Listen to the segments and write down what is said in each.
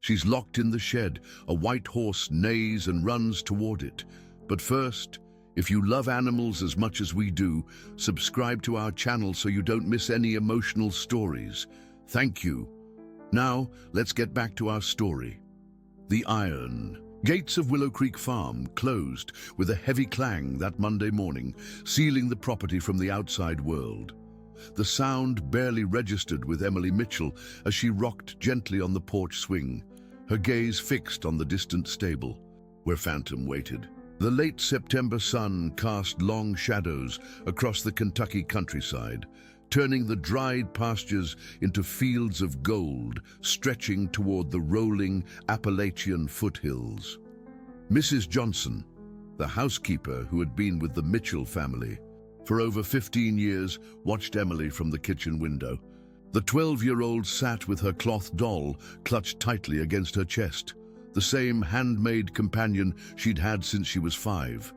She's locked in the shed. A white horse neighs and runs toward it. But first, if you love animals as much as we do, subscribe to our channel so you don't miss any emotional stories. Thank you. Now, let's get back to our story. The iron. Gates of Willow Creek Farm closed with a heavy clang that Monday morning, sealing the property from the outside world. The sound barely registered with Emily Mitchell as she rocked gently on the porch swing, her gaze fixed on the distant stable, where Phantom waited. The late September sun cast long shadows across the Kentucky countryside, turning the dried pastures into fields of gold stretching toward the rolling Appalachian foothills. Mrs. Johnson, the housekeeper who had been with the Mitchell family for over 15 years, watched Emily from the kitchen window. The 12-year-old sat with her cloth doll clutched tightly against her chest, the same handmade companion she'd had since she was 5.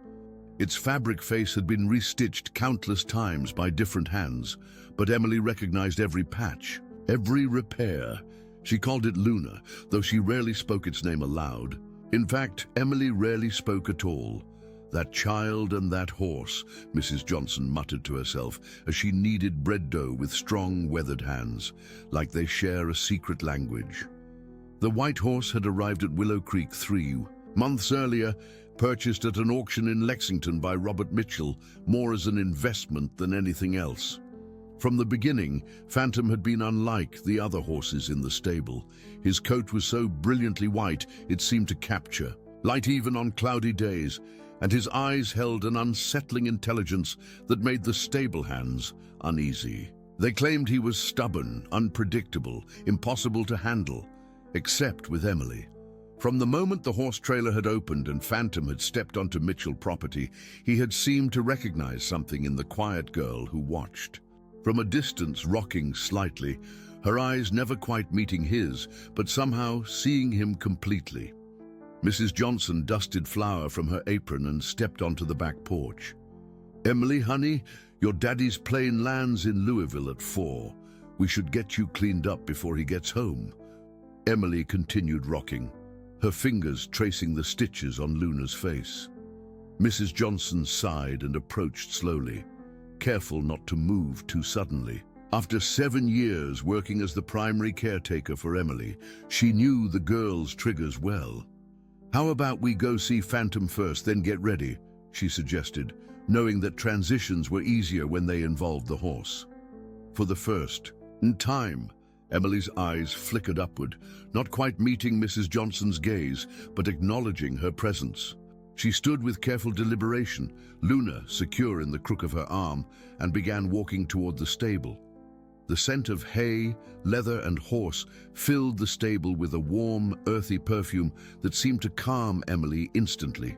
Its fabric face had been restitched countless times by different hands, but Emily recognized every patch, every repair. She called it Luna, though she rarely spoke its name aloud. In fact, Emily rarely spoke at all. That child and that horse, Mrs. Johnson muttered to herself as she kneaded bread dough with strong, weathered hands, like they share a secret language. The white horse had arrived at Willow Creek 3 months earlier, purchased at an auction in Lexington by Robert Mitchell, more as an investment than anything else. From the beginning, Phantom had been unlike the other horses in the stable. His coat was so brilliantly white it seemed to capture, light even on cloudy days, and his eyes held an unsettling intelligence that made the stable hands uneasy. They claimed he was stubborn, unpredictable, impossible to handle, except with Emily. From the moment the horse trailer had opened and Phantom had stepped onto Mitchell property, he had seemed to recognize something in the quiet girl who watched. From a distance, rocking slightly, her eyes never quite meeting his, but somehow seeing him completely. Mrs. Johnson dusted flour from her apron and stepped onto the back porch. "Emily, honey, your daddy's plane lands in Louisville at 4. We should get you cleaned up before he gets home." Emily continued rocking, her fingers tracing the stitches on Luna's face. Mrs. Johnson sighed and approached slowly, careful not to move too suddenly. After 7 years working as the primary caretaker for Emily, she knew the girl's triggers well. "How about we go see Phantom first, then get ready," she suggested, knowing that transitions were easier when they involved the horse. For the first time, Emily's eyes flickered upward, not quite meeting Mrs. Johnson's gaze, but acknowledging her presence. She stood with careful deliberation, Luna secure in the crook of her arm, and began walking toward the stable. The scent of hay, leather, and horse filled the stable with a warm, earthy perfume that seemed to calm Emily instantly.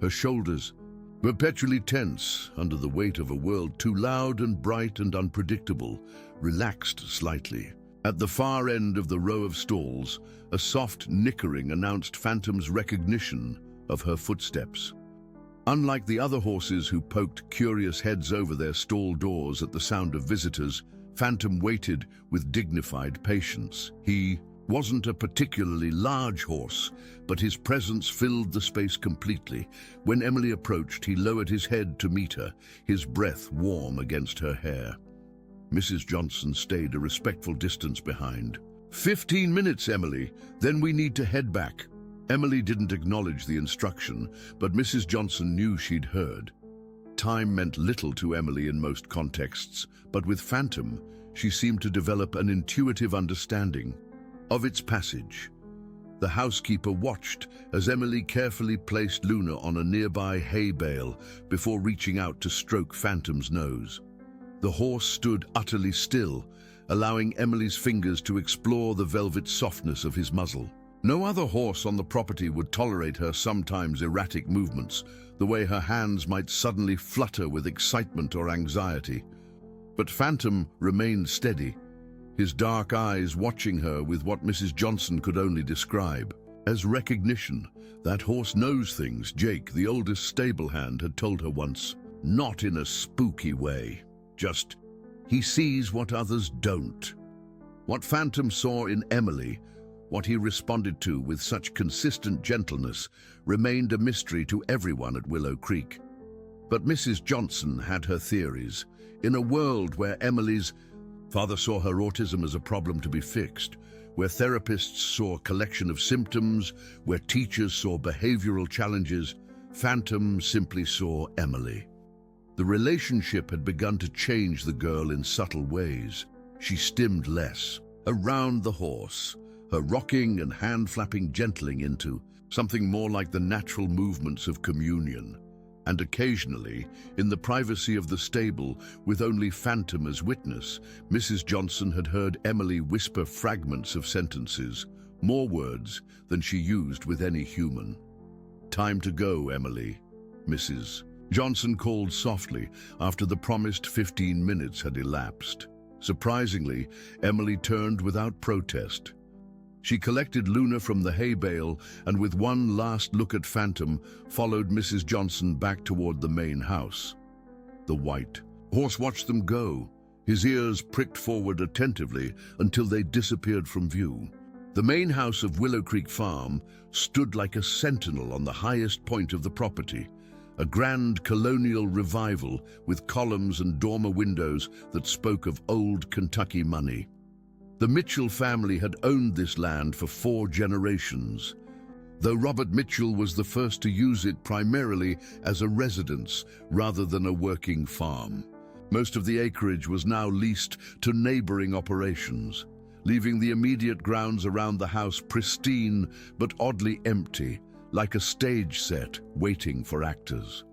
Her shoulders, perpetually tense under the weight of a world too loud and bright and unpredictable, relaxed slightly. At the far end of the row of stalls, a soft nickering announced Phantom's recognition of her footsteps. Unlike the other horses who poked curious heads over their stall doors at the sound of visitors, Phantom waited with dignified patience. He wasn't a particularly large horse, but his presence filled the space completely. When Emily approached, he lowered his head to meet her, his breath warm against her hair. Mrs. Johnson stayed a respectful distance behind. 15 minutes, Emily, then we need to head back." Emily didn't acknowledge the instruction, but Mrs. Johnson knew she'd heard. Time meant little to Emily in most contexts, but with Phantom, she seemed to develop an intuitive understanding of its passage. The housekeeper watched as Emily carefully placed Luna on a nearby hay bale before reaching out to stroke Phantom's nose. The horse stood utterly still, allowing Emily's fingers to explore the velvet softness of his muzzle. No other horse on the property would tolerate her sometimes erratic movements, the way her hands might suddenly flutter with excitement or anxiety. But Phantom remained steady, his dark eyes watching her with what Mrs. Johnson could only describe as recognition. "That horse knows things," Jake, the oldest stable hand, had told her once. "Not in a spooky way, just he sees what others don't." What Phantom saw in Emily What he responded to with such consistent gentleness remained a mystery to everyone at Willow Creek. But Mrs. Johnson had her theories. In a world where Emily's father saw her autism as a problem to be fixed, where therapists saw a collection of symptoms, where teachers saw behavioral challenges, Phantom simply saw Emily. The relationship had begun to change the girl in subtle ways. She stimmed less, around the horse, her rocking and hand-flapping gentling into something more like the natural movements of communion. And occasionally, in the privacy of the stable, with only Phantom as witness, Mrs. Johnson had heard Emily whisper fragments of sentences, more words than she used with any human. "Time to go, Emily," Mrs. Johnson called softly after the promised 15 minutes had elapsed. Surprisingly, Emily turned without protest. She collected Luna from the hay bale and with one last look at Phantom, followed Mrs. Johnson back toward the main house. The white horse watched them go, his ears pricked forward attentively until they disappeared from view. The main house of Willow Creek Farm stood like a sentinel on the highest point of the property, a grand colonial revival with columns and dormer windows that spoke of old Kentucky money. The Mitchell family had owned this land for 4 generations, though Robert Mitchell was the first to use it primarily as a residence rather than a working farm. Most of the acreage was now leased to neighboring operations, leaving the immediate grounds around the house pristine but oddly empty, like a stage set waiting for actors.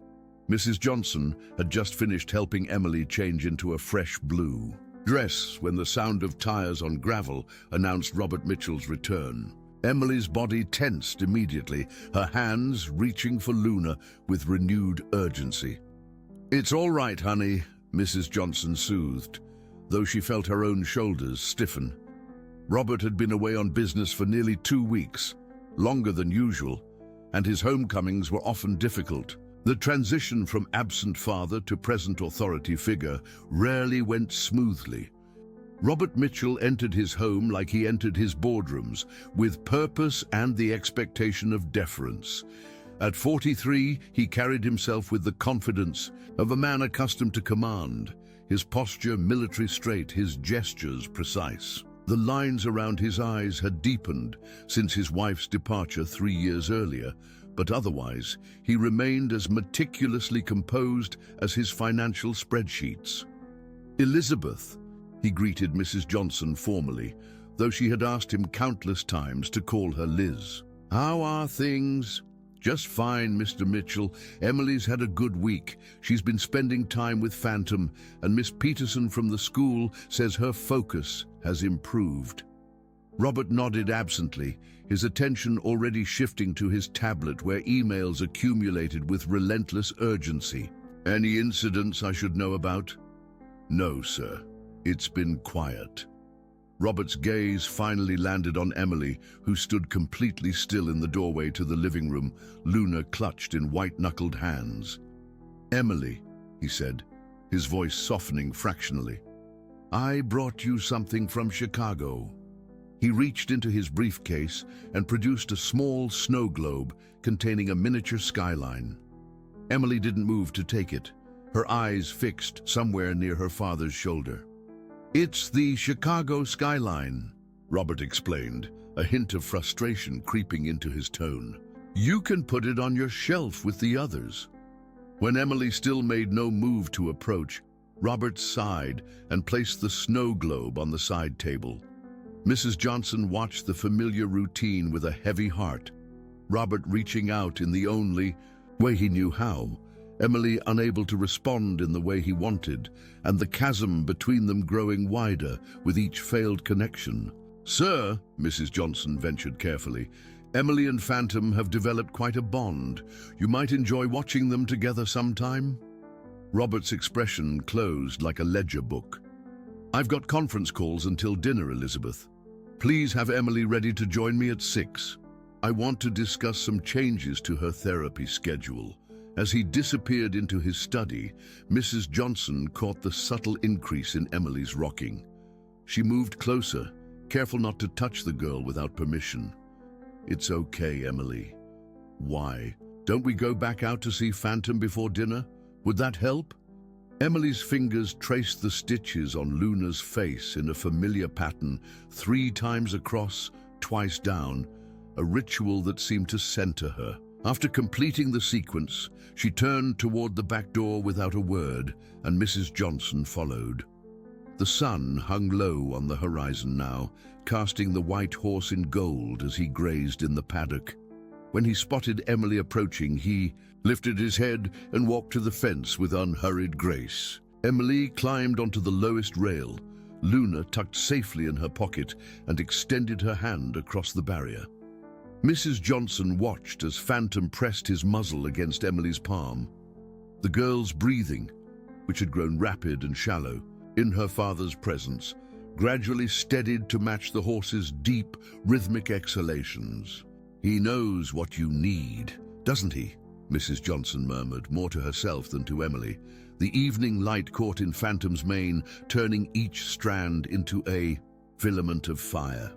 Mrs. Johnson had just finished helping Emily change into a fresh blue dress when the sound of tires on gravel announced Robert Mitchell's return. Emily's body tensed immediately, her hands reaching for Luna with renewed urgency. "It's all right, honey," Mrs. Johnson soothed, though she felt her own shoulders stiffen. Robert had been away on business for nearly 2 weeks, longer than usual, and his homecomings were often difficult. The transition from absent father to present authority figure rarely went smoothly. Robert Mitchell entered his home like he entered his boardrooms, with purpose and the expectation of deference. At 43, he carried himself with the confidence of a man accustomed to command, his posture military straight, his gestures precise. The lines around his eyes had deepened since his wife's departure 3 years earlier, but otherwise, he remained as meticulously composed as his financial spreadsheets. "Elizabeth," he greeted Mrs. Johnson formally, though she had asked him countless times to call her Liz. "How are things?" "Just fine, Mr. Mitchell. Emily's had a good week. She's been spending time with Phantom, and Miss Peterson from the school says her focus has improved." Robert nodded absently, his attention already shifting to his tablet where emails accumulated with relentless urgency. "Any incidents I should know about?" "No, sir. It's been quiet." Robert's gaze finally landed on Emily, who stood completely still in the doorway to the living room, Luna clutched in white-knuckled hands. "Emily," he said, his voice softening fractionally, "I brought you something from Chicago." He reached into his briefcase and produced a small snow globe containing a miniature skyline. Emily didn't move to take it, her eyes fixed somewhere near her father's shoulder. "It's the Chicago skyline," Robert explained, a hint of frustration creeping into his tone. "You can put it on your shelf with the others." When Emily still made no move to approach, Robert sighed and placed the snow globe on the side table. Mrs. Johnson watched the familiar routine with a heavy heart, Robert reaching out in the only way he knew how, Emily unable to respond in the way he wanted, and the chasm between them growing wider with each failed connection. "Sir," Mrs. Johnson ventured carefully, "Emily and Phantom have developed quite a bond. You might enjoy watching them together sometime." Robert's expression closed like a ledger book. "I've got conference calls until dinner, Elizabeth. Please have Emily ready to join me at 6. I want to discuss some changes to her therapy schedule." As he disappeared into his study, Mrs. Johnson caught the subtle increase in Emily's rocking. She moved closer, careful not to touch the girl without permission. It's okay, Emily. Why? Don't we go back out to see Phantom before dinner? Would that help? Emily's fingers traced the stitches on Luna's face in a familiar pattern, 3 times across, twice down, a ritual that seemed to center her. After completing the sequence, she turned toward the back door without a word, and Mrs. Johnson followed. The sun hung low on the horizon now, casting the white horse in gold as he grazed in the paddock. When he spotted Emily approaching, he lifted his head and walked to the fence with unhurried grace. Emily climbed onto the lowest rail, Luna tucked safely in her pocket and extended her hand across the barrier. Mrs. Johnson watched as Phantom pressed his muzzle against Emily's palm. The girl's breathing, which had grown rapid and shallow in her father's presence, gradually steadied to match the horse's deep, rhythmic exhalations. "He knows what you need, doesn't he?" Mrs. Johnson murmured, more to herself than to Emily. The evening light caught in Phantom's mane, turning each strand into a filament of fire.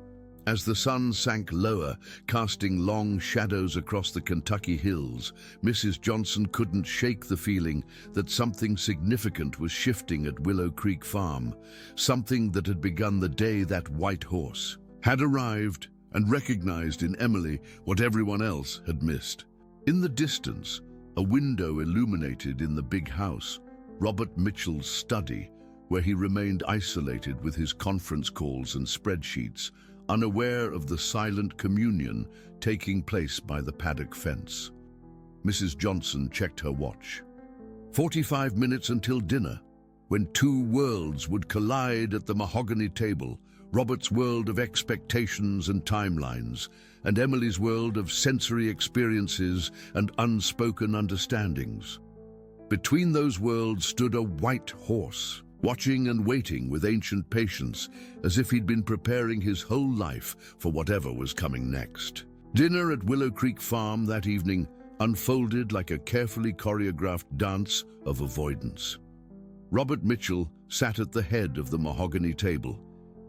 As the sun sank lower, casting long shadows across the Kentucky hills, Mrs. Johnson couldn't shake the feeling that something significant was shifting at Willow Creek Farm, something that had begun the day that white horse had arrived and recognized in Emily what everyone else had missed. In the distance, a window illuminated in the big house, Robert Mitchell's study, where he remained isolated with his conference calls and spreadsheets, unaware of the silent communion taking place by the paddock fence. Mrs. Johnson checked her watch. 45 minutes until dinner, when 2 worlds would collide at the mahogany table, Robert's world of expectations and timelines, and Emily's world of sensory experiences and unspoken understandings. Between those worlds stood a white horse, watching and waiting with ancient patience, as if he'd been preparing his whole life for whatever was coming next. Dinner at Willow Creek Farm that evening unfolded like a carefully choreographed dance of avoidance. Robert Mitchell sat at the head of the mahogany table,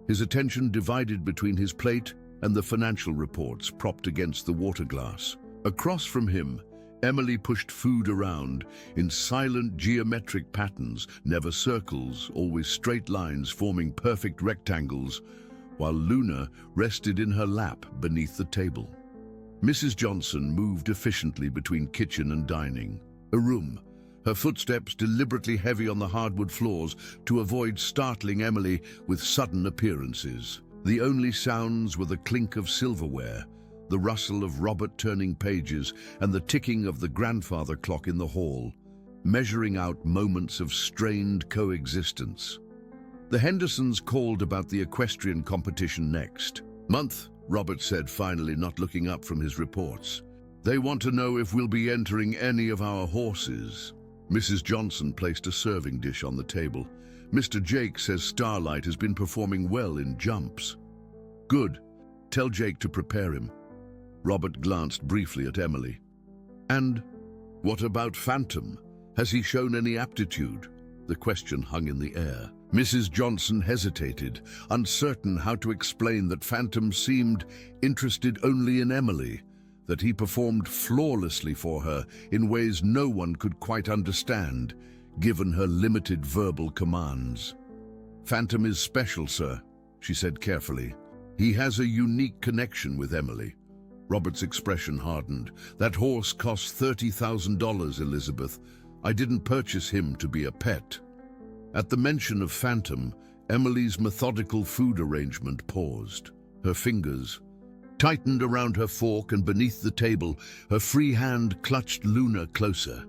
his attention divided between his plate and the financial reports propped against the water glass. Across from him, Emily pushed food around in silent geometric patterns, never circles, always straight lines forming perfect rectangles, while Luna rested in her lap beneath the table. Mrs. Johnson moved efficiently between kitchen and dining, a room, her footsteps deliberately heavy on the hardwood floors to avoid startling Emily with sudden appearances. The only sounds were the clink of silverware, the rustle of Robert turning pages, and the ticking of the grandfather clock in the hall, measuring out moments of strained coexistence. The Hendersons called about the equestrian competition next month, Robert said, finally not looking up from his reports. "They want to know if we'll be entering any of our horses." Mrs. Johnson placed a serving dish on the table. "Mr. Jake says Starlight has been performing well in jumps." "Good. Tell Jake to prepare him." Robert glanced briefly at Emily. "And what about Phantom? Has he shown any aptitude?" The question hung in the air. Mrs. Johnson hesitated, uncertain how to explain that Phantom seemed interested only in Emily, that he performed flawlessly for her in ways no one could quite understand, given her limited verbal commands. "Phantom is special, sir," she said carefully. "He has a unique connection with Emily." Robert's expression hardened. "That horse cost $30,000, Elizabeth. I didn't purchase him to be a pet." At the mention of Phantom, Emily's methodical food arrangement paused. Her fingers tightened around her fork, and beneath the table, her free hand clutched Luna closer.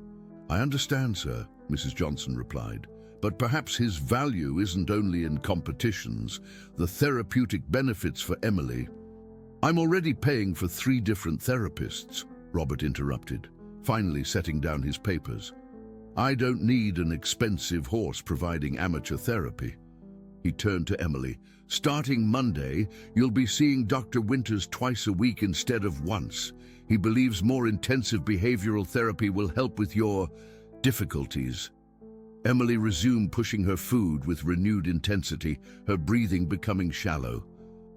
"I understand, sir," Mrs. Johnson replied. "But perhaps his value isn't only in competitions, the therapeutic benefits for Emily." "I'm already paying for 3 different therapists," Robert interrupted, finally setting down his papers. "I don't need an expensive horse providing amateur therapy." He turned to Emily. "Starting Monday, you'll be seeing Dr. Winters twice a week instead of once. He believes more intensive behavioral therapy will help with your difficulties." Emily resumed pushing her food with renewed intensity, her breathing becoming shallow.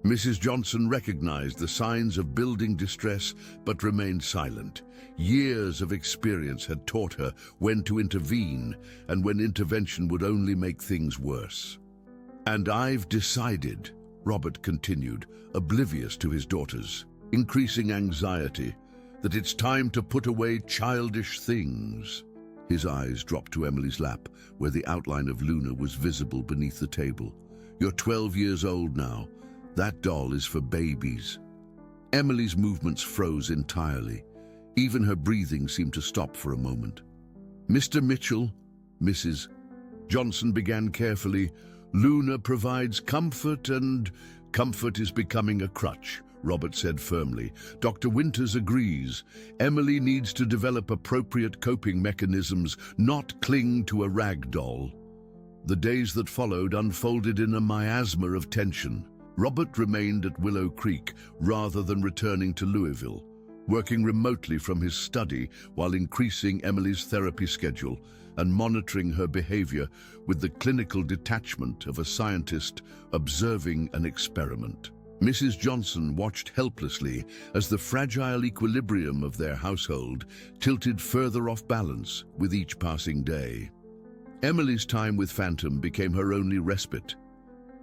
Mrs. Johnson recognized the signs of building distress but remained silent. Years of experience had taught her when to intervene and when intervention would only make things worse. "And I've decided," Robert continued, oblivious to his daughter's increasing anxiety, "that it's time to put away childish things." His eyes dropped to Emily's lap, where the outline of Luna was visible beneath the table. "You're 12 years old now. That doll is for babies." Emily's movements froze entirely. Even her breathing seemed to stop for a moment. "Mr. Mitchell," Mrs. Johnson began carefully, "Luna provides comfort, and comfort is becoming a crutch," Robert said firmly. "Dr. Winters agrees. Emily needs to develop appropriate coping mechanisms, not cling to a rag doll." The days that followed unfolded in a miasma of tension. Robert remained at Willow Creek rather than returning to Louisville, working remotely from his study while increasing Emily's therapy schedule and monitoring her behavior with the clinical detachment of a scientist observing an experiment. Mrs. Johnson watched helplessly as the fragile equilibrium of their household tilted further off balance with each passing day. Emily's time with Phantom became her only respite.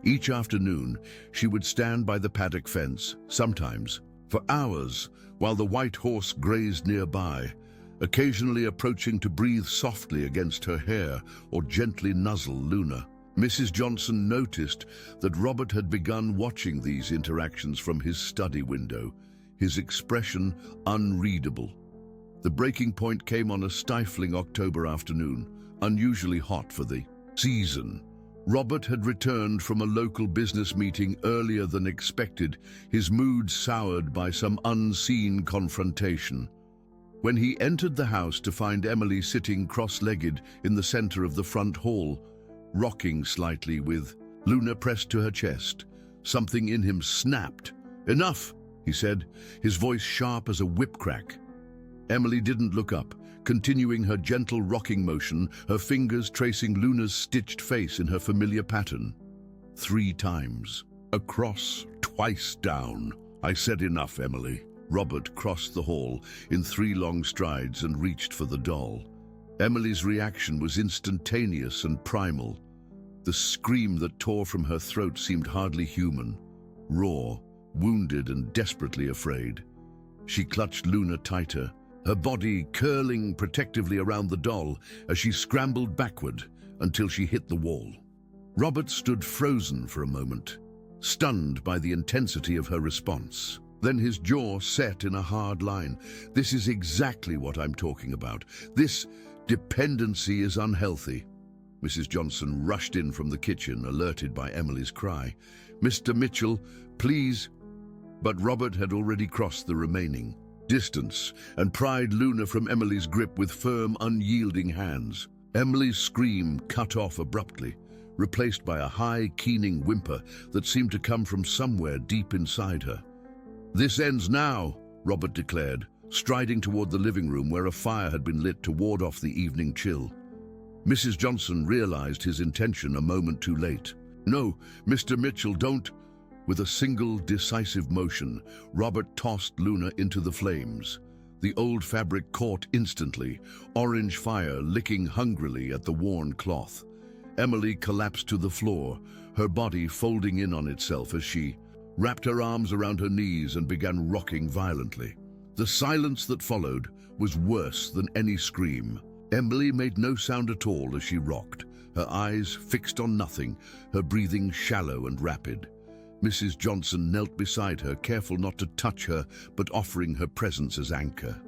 Each afternoon, she would stand by the paddock fence, sometimes for hours, while the white horse grazed nearby, occasionally approaching to breathe softly against her hair or gently nuzzle Luna. Mrs. Johnson noticed that Robert had begun watching these interactions from his study window, his expression unreadable. The breaking point came on a stifling October afternoon, unusually hot for the season. Robert had returned from a local business meeting earlier than expected, his mood soured by some unseen confrontation. When he entered the house to find Emily sitting cross-legged in the center of the front hall, rocking slightly with Luna pressed to her chest, something in him snapped. "Enough," he said, his voice sharp as a whip crack. Emily didn't look up, continuing her gentle rocking motion, her fingers tracing Luna's stitched face in her familiar pattern. 3 times. Across, twice down. "I said enough, Emily." Robert crossed the hall in 3 long strides and reached for the doll. Emily's reaction was instantaneous and primal. The scream that tore from her throat seemed hardly human, raw, wounded and desperately afraid. She clutched Luna tighter, her body curling protectively around the doll as she scrambled backward until she hit the wall. Robert stood frozen for a moment, stunned by the intensity of her response. Then his jaw set in a hard line. "This is exactly what I'm talking about. This dependency is unhealthy." Mrs. Johnson rushed in from the kitchen, alerted by Emily's cry. "Mr. Mitchell, please." But Robert had already crossed the remaining distance and pried Luna from Emily's grip with firm, unyielding hands. Emily's scream cut off abruptly, replaced by a high, keening whimper that seemed to come from somewhere deep inside her. "This ends now," Robert declared, striding toward the living room where a fire had been lit to ward off the evening chill. Mrs. Johnson realized his intention a moment too late. "No, Mr. Mitchell, don't." With a single, decisive motion, Robert tossed Luna into the flames. The old fabric caught instantly, orange fire licking hungrily at the worn cloth. Emily collapsed to the floor, her body folding in on itself as she wrapped her arms around her knees and began rocking violently. The silence that followed was worse than any scream. Emily made no sound at all as she rocked, her eyes fixed on nothing, her breathing shallow and rapid. Mrs. Johnson knelt beside her, careful not to touch her, but offering her presence as anchor.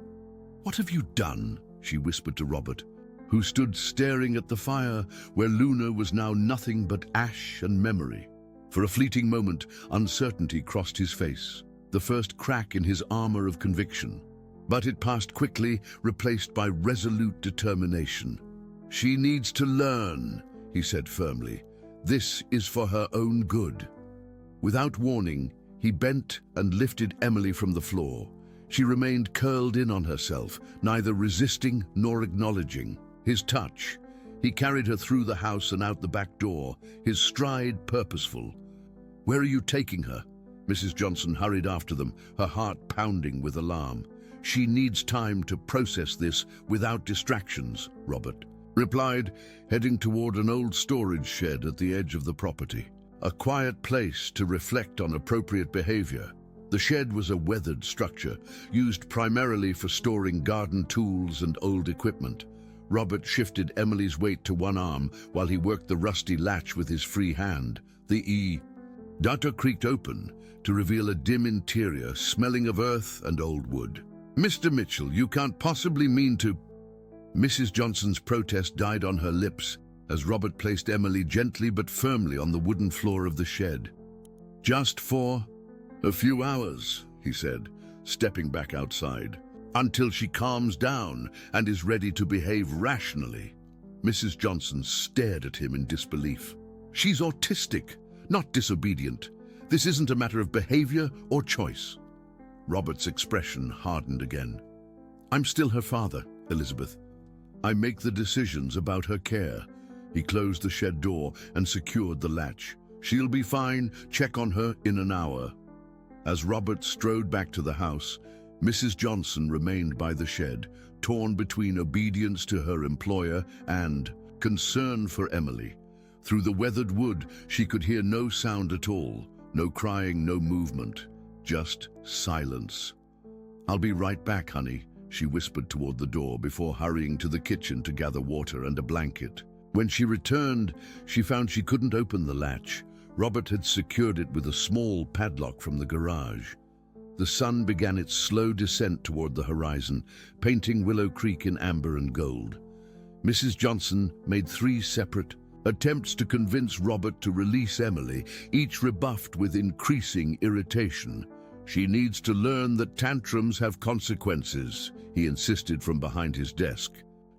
"What have you done?" she whispered to Robert, who stood staring at the fire where Luna was now nothing but ash and memory. For a fleeting moment, uncertainty crossed his face, the first crack in his armor of conviction. But it passed quickly, replaced by resolute determination. "She needs to learn," he said firmly. "This is for her own good." Without warning, he bent and lifted Emily from the floor. She remained curled in on herself, neither resisting nor acknowledging his touch. He carried her through the house and out the back door, his stride purposeful. "Where are you taking her?" Mrs. Johnson hurried after them, her heart pounding with alarm. "She needs time to process this without distractions," Robert replied, heading toward an old storage shed at the edge of the property. A quiet place to reflect on appropriate behavior. The shed was a weathered structure, used primarily for storing garden tools and old equipment. Robert shifted Emily's weight to one arm while he worked the rusty latch with his free hand. The Dutter creaked open to reveal a dim interior smelling of earth and old wood. "Mr. Mitchell, you can't possibly mean to—" Mrs. Johnson's protest died on her lips as Robert placed Emily gently but firmly on the wooden floor of the shed. "Just for a few hours," he said, stepping back outside, "until she calms down and is ready to behave rationally." Mrs. Johnson stared at him in disbelief. "She's autistic, not disobedient. This isn't a matter of behavior or choice." Robert's expression hardened again. "I'm still her father, Elizabeth. I make the decisions about her care." He closed the shed door and secured the latch. "She'll be fine. Check on her in an hour." As Robert strode back to the house, Mrs. Johnson remained by the shed, torn between obedience to her employer and concern for Emily. Through the weathered wood, she could hear no sound at all, no crying, no movement, just silence. "I'll be right back, honey," she whispered toward the door before hurrying to the kitchen to gather water and a blanket. When she returned, she found she couldn't open the latch. Robert had secured it with a small padlock from the garage. The sun began its slow descent toward the horizon, painting Willow Creek in amber and gold. Mrs. Johnson made 3 separate attempts to convince Robert to release Emily, each rebuffed with increasing irritation. "She needs to learn that tantrums have consequences," he insisted from behind his desk.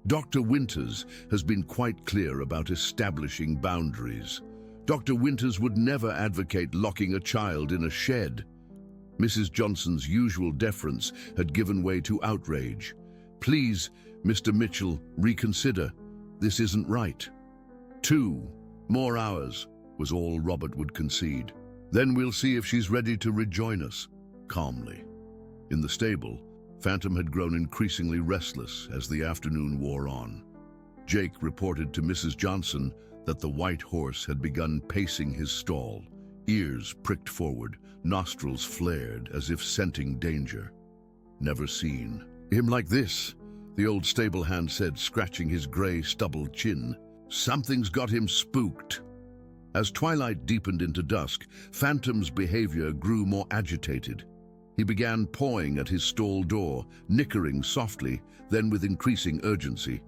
"Dr. Winters has been quite clear about establishing boundaries. Dr. Winters would never advocate locking a child in a shed." Mrs. Johnson's usual deference had given way to outrage. "Please, Mr. Mitchell, reconsider. This isn't right." 2 more hours was all Robert would concede. "Then we'll see if she's ready to rejoin us," calmly. In the stable, Phantom had grown increasingly restless as the afternoon wore on. Jake reported to Mrs. Johnson that the white horse had begun pacing his stall, ears pricked forward, nostrils flared as if scenting danger. "Never seen him like this," the old stable hand said, scratching his gray, stubbled chin. "Something's got him spooked." As twilight deepened into dusk, Phantom's behavior grew more agitated. He began pawing at his stall door, nickering softly, then with increasing urgency.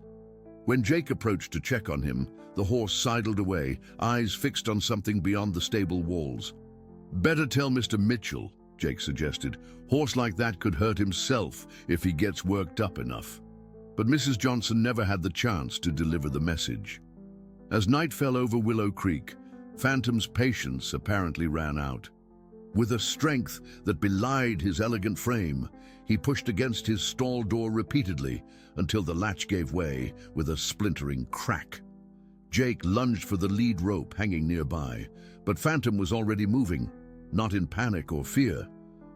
When Jake approached to check on him, the horse sidled away, eyes fixed on something beyond the stable walls. "Better tell Mr. Mitchell," Jake suggested. "Horse like that could hurt himself if he gets worked up enough." But Mrs. Johnson never had the chance to deliver the message. As night fell over Willow Creek, Phantom's patience apparently ran out. With a strength that belied his elegant frame, he pushed against his stall door repeatedly until the latch gave way with a splintering crack. Jake lunged for the lead rope hanging nearby, but Phantom was already moving, not in panic or fear,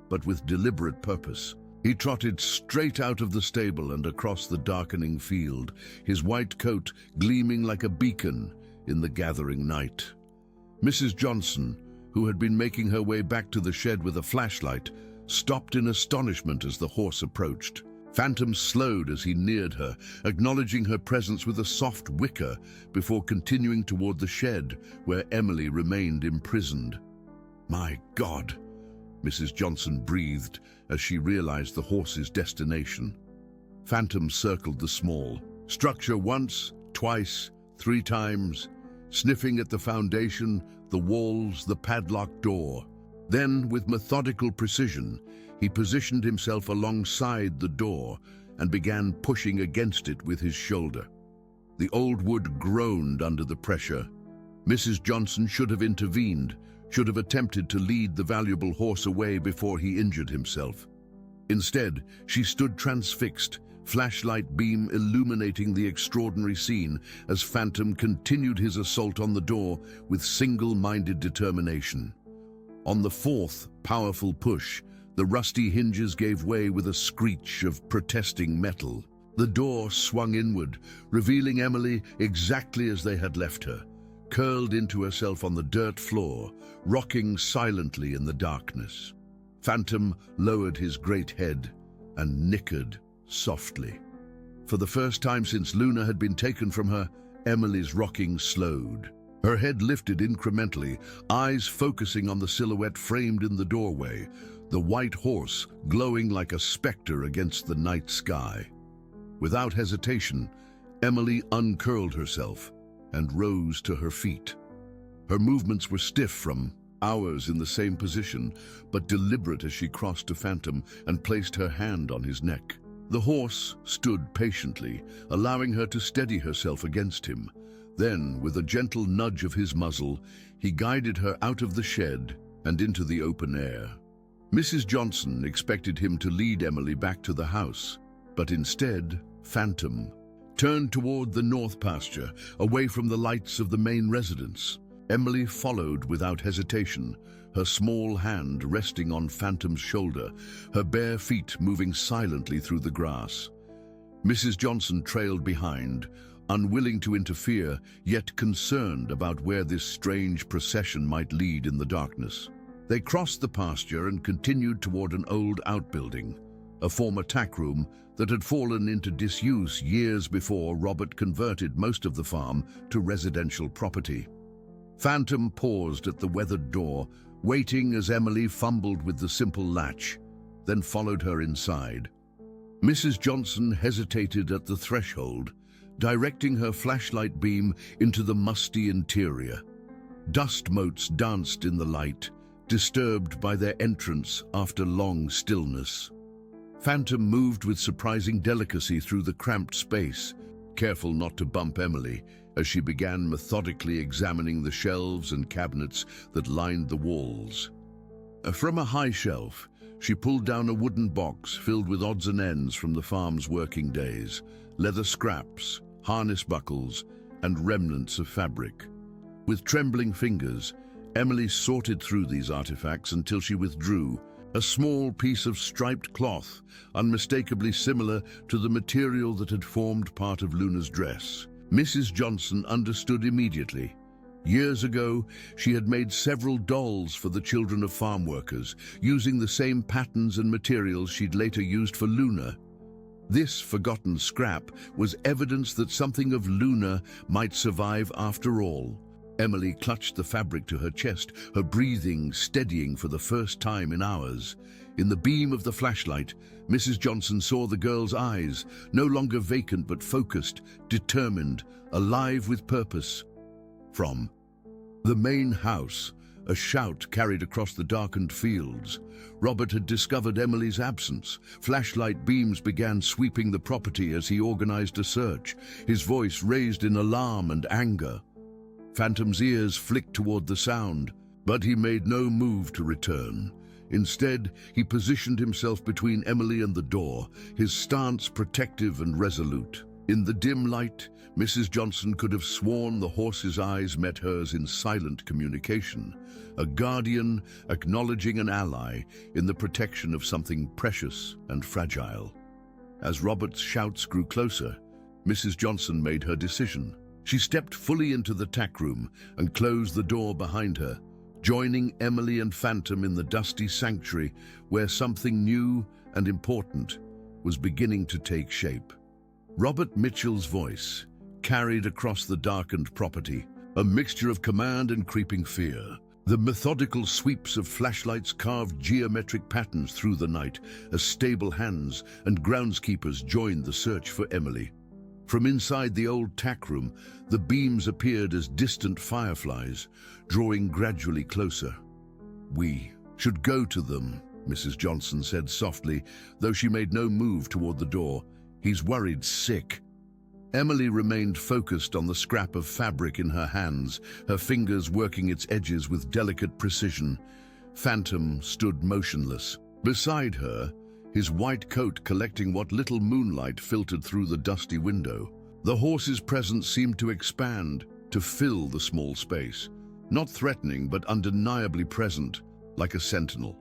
but with deliberate purpose. He trotted straight out of the stable and across the darkening field, his white coat gleaming like a beacon in the gathering night. Mrs. Johnson, who had been making her way back to the shed with a flashlight, stopped in astonishment as the horse approached. Phantom slowed as he neared her, acknowledging her presence with a soft whicker before continuing toward the shed where Emily remained imprisoned. "My God," Mrs. Johnson breathed as she realized the horse's destination. Phantom circled the small structure once, twice, 3 times, sniffing at the foundation, the walls, the padlocked door. Then, with methodical precision, he positioned himself alongside the door and began pushing against it with his shoulder. The old wood groaned under the pressure. Mrs. Johnson should have intervened, should have attempted to lead the valuable horse away before he injured himself. Instead, she stood transfixed, flashlight beam illuminating the extraordinary scene as Phantom continued his assault on the door with single-minded determination. On the fourth powerful push, the rusty hinges gave way with a screech of protesting metal. The door swung inward, revealing Emily exactly as they had left her, curled into herself on the dirt floor, rocking silently in the darkness. Phantom lowered his great head and nickered softly. For the first time since Luna had been taken from her, Emily's rocking slowed. Her head lifted incrementally, eyes focusing on the silhouette framed in the doorway, the white horse glowing like a specter against the night sky. Without hesitation, Emily uncurled herself and rose to her feet. Her movements were stiff from hours in the same position, but deliberate as she crossed to Phantom and placed her hand on his neck. The horse stood patiently, allowing her to steady herself against him. Then, with a gentle nudge of his muzzle, he guided her out of the shed and into the open air. Mrs. Johnson expected him to lead Emily back to the house, but instead, Phantom turned toward the north pasture, away from the lights of the main residence. Emily followed without hesitation, her small hand resting on Phantom's shoulder, her bare feet moving silently through the grass. Mrs. Johnson trailed behind, unwilling to interfere, yet concerned about where this strange procession might lead in the darkness. They crossed the pasture and continued toward an old outbuilding, a former tack room that had fallen into disuse years before Robert converted most of the farm to residential property. Phantom paused at the weathered door, waiting as Emily fumbled with the simple latch, then followed her inside. Mrs. Johnson hesitated at the threshold, directing her flashlight beam into the musty interior. Dust motes danced in the light, disturbed by their entrance after long stillness. Phantom moved with surprising delicacy through the cramped space, careful not to bump Emily as she began methodically examining the shelves and cabinets that lined the walls. From a high shelf, she pulled down a wooden box filled with odds and ends from the farm's working days, leather scraps, harness buckles, and remnants of fabric. With trembling fingers, Emily sorted through these artifacts until she withdrew a small piece of striped cloth, unmistakably similar to the material that had formed part of Luna's dress. Mrs. Johnson understood immediately. Years ago, she had made several dolls for the children of farm workers, using the same patterns and materials she'd later used for Luna. This forgotten scrap was evidence that something of Luna might survive after all. Emily clutched the fabric to her chest, her breathing steadying for the first time in hours. In the beam of the flashlight, Mrs. Johnson saw the girl's eyes, no longer vacant but focused, determined, alive with purpose. From the main house, a shout carried across the darkened fields. Robert had discovered Emily's absence. Flashlight beams began sweeping the property as he organized a search, his voice raised in alarm and anger. Phantom's ears flicked toward the sound, but he made no move to return. Instead, he positioned himself between Emily and the door, his stance protective and resolute. In the dim light, Mrs. Johnson could have sworn the horse's eyes met hers in silent communication, a guardian acknowledging an ally in the protection of something precious and fragile. As Robert's shouts grew closer, Mrs. Johnson made her decision. She stepped fully into the tack room and closed the door behind her, joining Emily and Phantom in the dusty sanctuary where something new and important was beginning to take shape. Robert Mitchell's voice carried across the darkened property, a mixture of command and creeping fear. The methodical sweeps of flashlights carved geometric patterns through the night as stable hands and groundskeepers joined the search for Emily. From inside the old tack room, the beams appeared as distant fireflies, drawing gradually closer. "We should go to them," Mrs. Johnson said softly, though she made no move toward the door. "He's worried sick." Emily remained focused on the scrap of fabric in her hands, her fingers working its edges with delicate precision. Phantom stood motionless. Beside her, his white coat collecting what little moonlight filtered through the dusty window. The horse's presence seemed to expand, to fill the small space. Not threatening, but undeniably present, like a sentinel.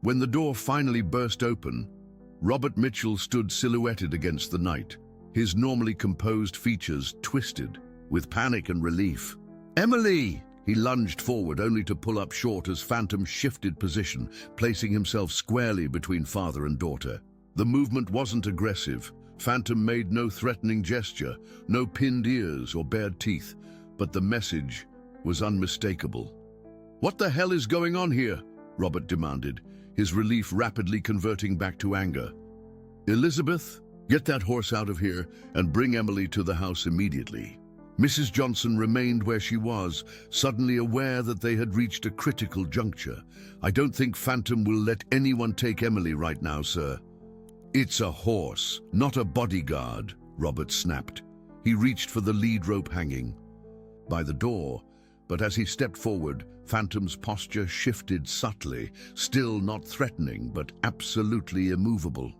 When the door finally burst open, Robert Mitchell stood silhouetted against the night, his normally composed features twisted with panic and relief. "Emily!" He lunged forward, only to pull up short as Phantom shifted position, placing himself squarely between father and daughter. The movement wasn't aggressive. Phantom made no threatening gesture, no pinned ears or bared teeth, but the message was unmistakable. "What the hell is going on here?" Robert demanded, his relief rapidly converting back to anger. "Elizabeth, get that horse out of here and bring Emily to the house immediately." Mrs. Johnson remained where she was, suddenly aware that they had reached a critical juncture. "I don't think Phantom will let anyone take Emily right now, sir." "It's a horse, not a bodyguard," Robert snapped. He reached for the lead rope hanging by the door, but as he stepped forward, Phantom's posture shifted subtly, still not threatening, but absolutely immovable.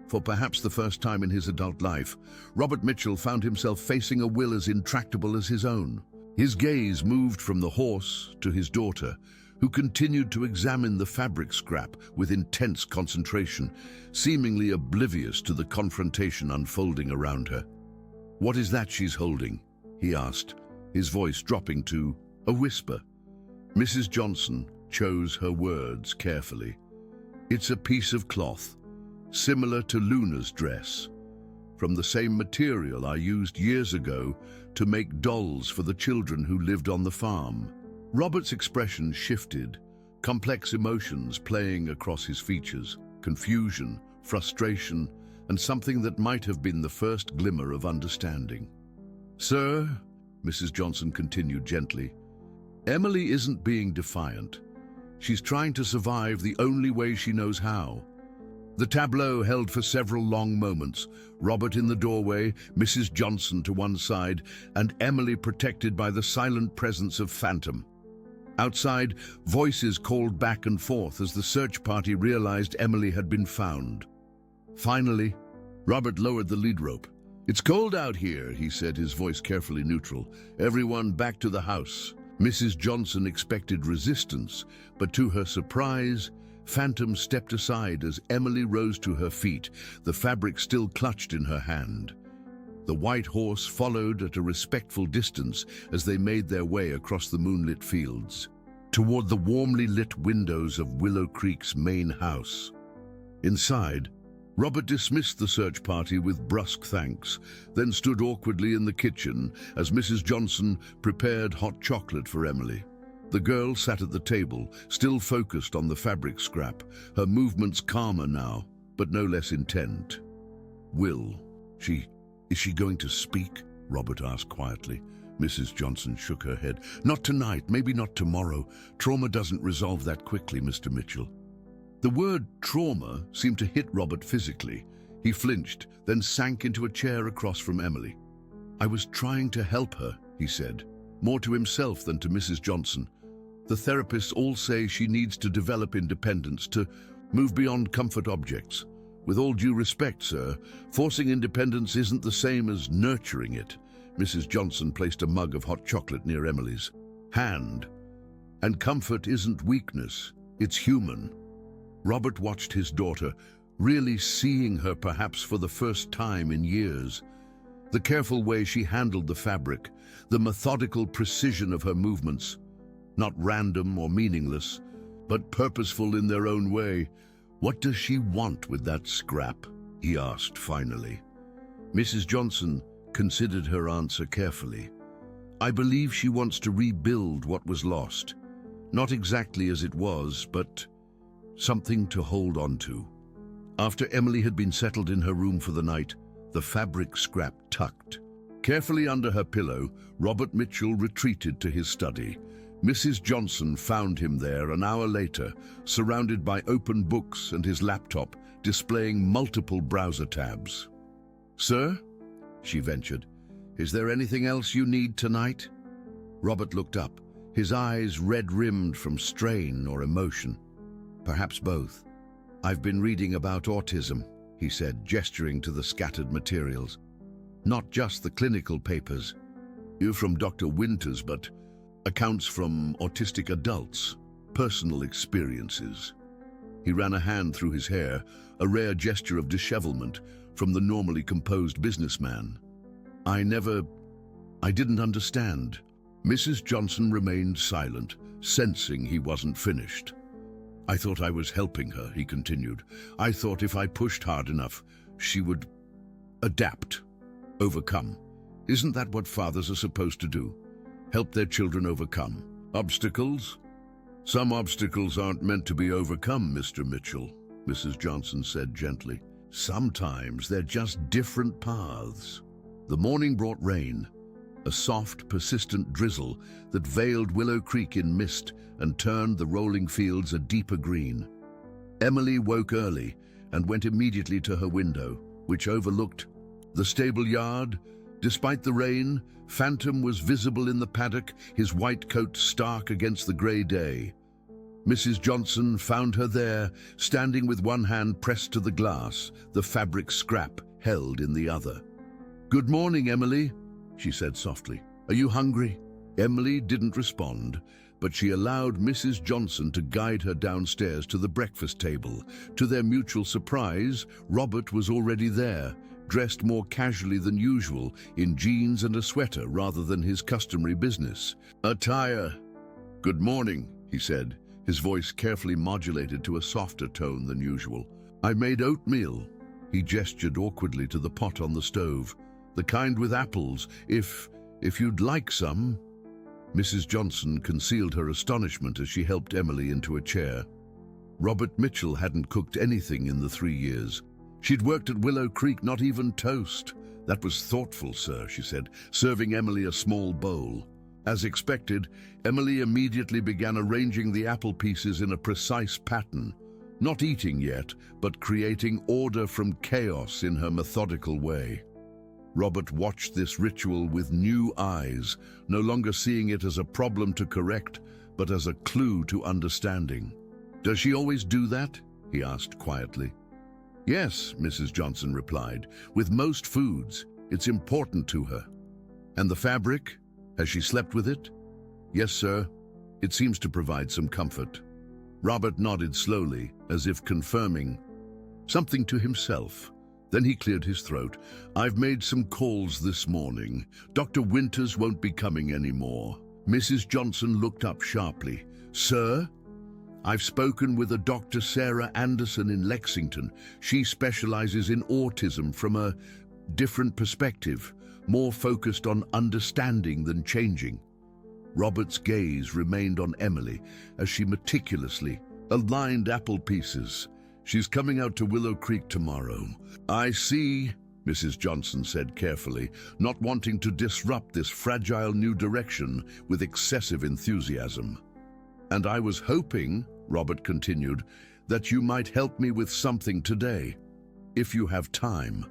For perhaps the first time in his adult life, Robert Mitchell found himself facing a will as intractable as his own. His gaze moved from the horse to his daughter, who continued to examine the fabric scrap with intense concentration, seemingly oblivious to the confrontation unfolding around her. "What is that she's holding?" he asked, his voice dropping to a whisper. Mrs. Johnson chose her words carefully. "It's a piece of cloth, similar to Luna's dress, from the same material I used years ago to make dolls for the children who lived on the farm." Robert's expression shifted, complex emotions playing across his features, confusion, frustration, and something that might have been the first glimmer of understanding. "Sir," Mrs. Johnson continued gently, "Emily isn't being defiant. She's trying to survive the only way she knows how." The tableau held for several long moments, Robert in the doorway, Mrs. Johnson to one side, and Emily protected by the silent presence of Phantom. Outside, voices called back and forth as the search party realized Emily had been found. Finally, Robert lowered the lead rope. "It's cold out here," he said, his voice carefully neutral. "Everyone back to the house." Mrs. Johnson expected resistance, but to her surprise, Phantom stepped aside as Emily rose to her feet, the fabric still clutched in her hand. The white horse followed at a respectful distance as they made their way across the moonlit fields, toward the warmly lit windows of Willow Creek's main house. Inside, Robert dismissed the search party with brusque thanks, then stood awkwardly in the kitchen as Mrs. Johnson prepared hot chocolate for Emily. The girl sat at the table, still focused on the fabric scrap, her movements calmer now, but no less intent. Is she going to speak?" Robert asked quietly. Mrs. Johnson shook her head. "Not tonight, maybe not tomorrow. Trauma doesn't resolve that quickly, Mr. Mitchell." The word trauma seemed to hit Robert physically. He flinched, then sank into a chair across from Emily. "I was trying to help her," he said, more to himself than to Mrs. Johnson. "The therapists all say she needs to develop independence, to move beyond comfort objects. With all due respect, sir, forcing independence isn't the same as nurturing it." Mrs. Johnson placed a mug of hot chocolate near Emily's hand. "And comfort isn't weakness, it's human." Robert watched his daughter, really seeing her perhaps for the first time in years. The careful way she handled the fabric, the methodical precision of her movements, not random or meaningless, but purposeful in their own way. "What does she want with that scrap?" he asked finally. Mrs. Johnson considered her answer carefully. "I believe she wants to rebuild what was lost. Not exactly as it was, but something to hold on to." After Emily had been settled in her room for the night, the fabric scrap tucked carefully under her pillow, Robert Mitchell retreated to his study. Mrs. Johnson found him there an hour later, surrounded by open books and his laptop displaying multiple browser tabs. "Sir?" she ventured. "Is there anything else you need tonight?" Robert looked up, his eyes red-rimmed from strain or emotion. "Perhaps both. I've been reading about autism," he said, gesturing to the scattered materials. "Not just the clinical papers. You from Dr. Winters, but accounts from autistic adults." personal experiences. He ran a hand through his hair, a rare gesture of dishevelment from the normally composed businessman. I didn't understand. Mrs. Johnson remained silent, sensing he wasn't finished. I thought I was helping her, he continued. I thought if I pushed hard enough, she would adapt, overcome. Isn't that what fathers are supposed to do? Help their children overcome obstacles? Some obstacles aren't meant to be overcome, Mr. Mitchell, Mrs. Johnson said gently. Sometimes they're just different paths. The morning brought rain, a soft, persistent drizzle that veiled Willow Creek in mist and turned the rolling fields a deeper green. Emily woke early and went immediately to her window, which overlooked the stable yard. Despite the rain, Phantom was visible in the paddock, his white coat stark against the grey day. Mrs. Johnson found her there, standing with one hand pressed to the glass, the fabric scrap held in the other. "Good morning, Emily," she said softly. "Are you hungry?" Emily didn't respond, but she allowed Mrs. Johnson to guide her downstairs to the breakfast table. To their mutual surprise, Robert was already there, dressed more casually than usual, in jeans and a sweater rather than his customary business attire. "Good morning," he said, his voice carefully modulated to a softer tone than usual. "I made oatmeal." He gestured awkwardly to the pot on the stove. "The kind with apples, if you'd like some." Mrs. Johnson concealed her astonishment as she helped Emily into a chair. Robert Mitchell hadn't cooked anything in the 3 years. She'd worked at Willow Creek, not even toast. "That was thoughtful, sir," she said, serving Emily a small bowl. As expected, Emily immediately began arranging the apple pieces in a precise pattern, not eating yet, but creating order from chaos in her methodical way. Robert watched this ritual with new eyes, no longer seeing it as a problem to correct, but as a clue to understanding. "Does she always do that?" he asked quietly. "Yes," Mrs. Johnson replied. "With most foods, it's important to her." "And the fabric? Has she slept with it?" "Yes, sir. It seems to provide some comfort." Robert nodded slowly, as if confirming something to himself. Then he cleared his throat. "I've made some calls this morning. Dr. Winters won't be coming anymore." Mrs. Johnson looked up sharply. "Sir?" "I've spoken with a Dr. Sarah Anderson in Lexington. She specializes in autism from a different perspective, more focused on understanding than changing." Robert's gaze remained on Emily as she meticulously aligned apple pieces. "She's coming out to Willow Creek tomorrow." "I see," Mrs. Johnson said carefully, not wanting to disrupt this fragile new direction with excessive enthusiasm. "And I was hoping," Robert continued, "that you might help me with something today, if you have time."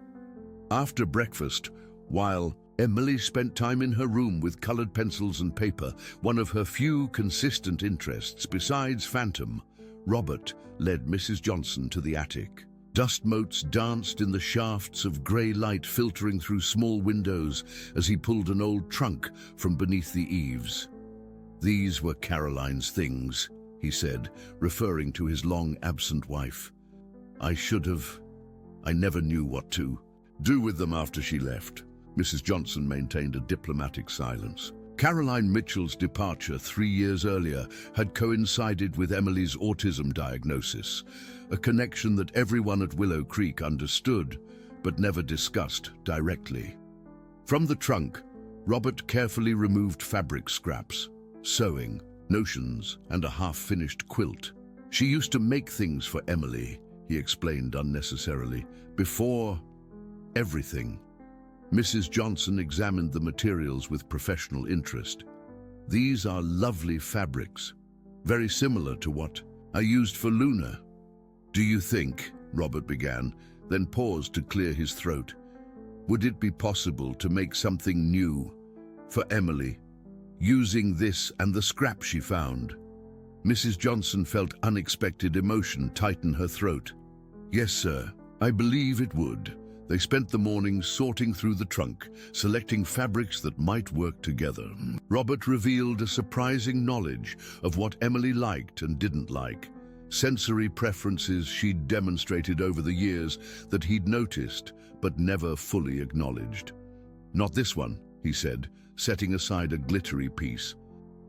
After breakfast, while Emily spent time in her room with colored pencils and paper, one of her few consistent interests besides Phantom, Robert led Mrs. Johnson to the attic. Dust motes danced in the shafts of grey light filtering through small windows as he pulled an old trunk from beneath the eaves. "These were Caroline's things," he said, referring to his long-absent wife. I never knew what to do with them after she left." Mrs. Johnson maintained a diplomatic silence. Caroline Mitchell's departure 3 years earlier had coincided with Emily's autism diagnosis, a connection that everyone at Willow Creek understood, but never discussed directly. From the trunk, Robert carefully removed fabric scraps, sewing, notions, and a half-finished quilt. "She used to make things for Emily," he explained unnecessarily, "before everything." Mrs. Johnson examined the materials with professional interest. "These are lovely fabrics, very similar to what I used for Luna." "Do you think," Robert began, then paused to clear his throat, "would it be possible to make something new for Emily, using this and the scrap she found?" Mrs. Johnson felt unexpected emotion tighten her throat. "Yes, sir, I believe it would. They spent the morning sorting through the trunk, selecting fabrics that might work together. Robert revealed a surprising knowledge of what Emily liked and didn't like, sensory preferences she'd demonstrated over the years that he'd noticed but never fully acknowledged. "Not this one," he said, setting aside a glittery piece.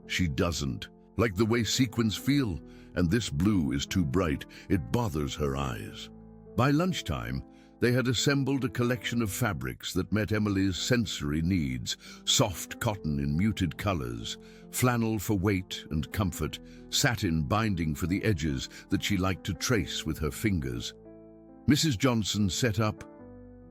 "She doesn't like the way sequins feel, and this blue is too bright. It bothers her eyes." By lunchtime, they had assembled a collection of fabrics that met Emily's sensory needs: soft cotton in muted colors, flannel for weight and comfort, satin binding for the edges that she liked to trace with her fingers. Mrs. Johnson set up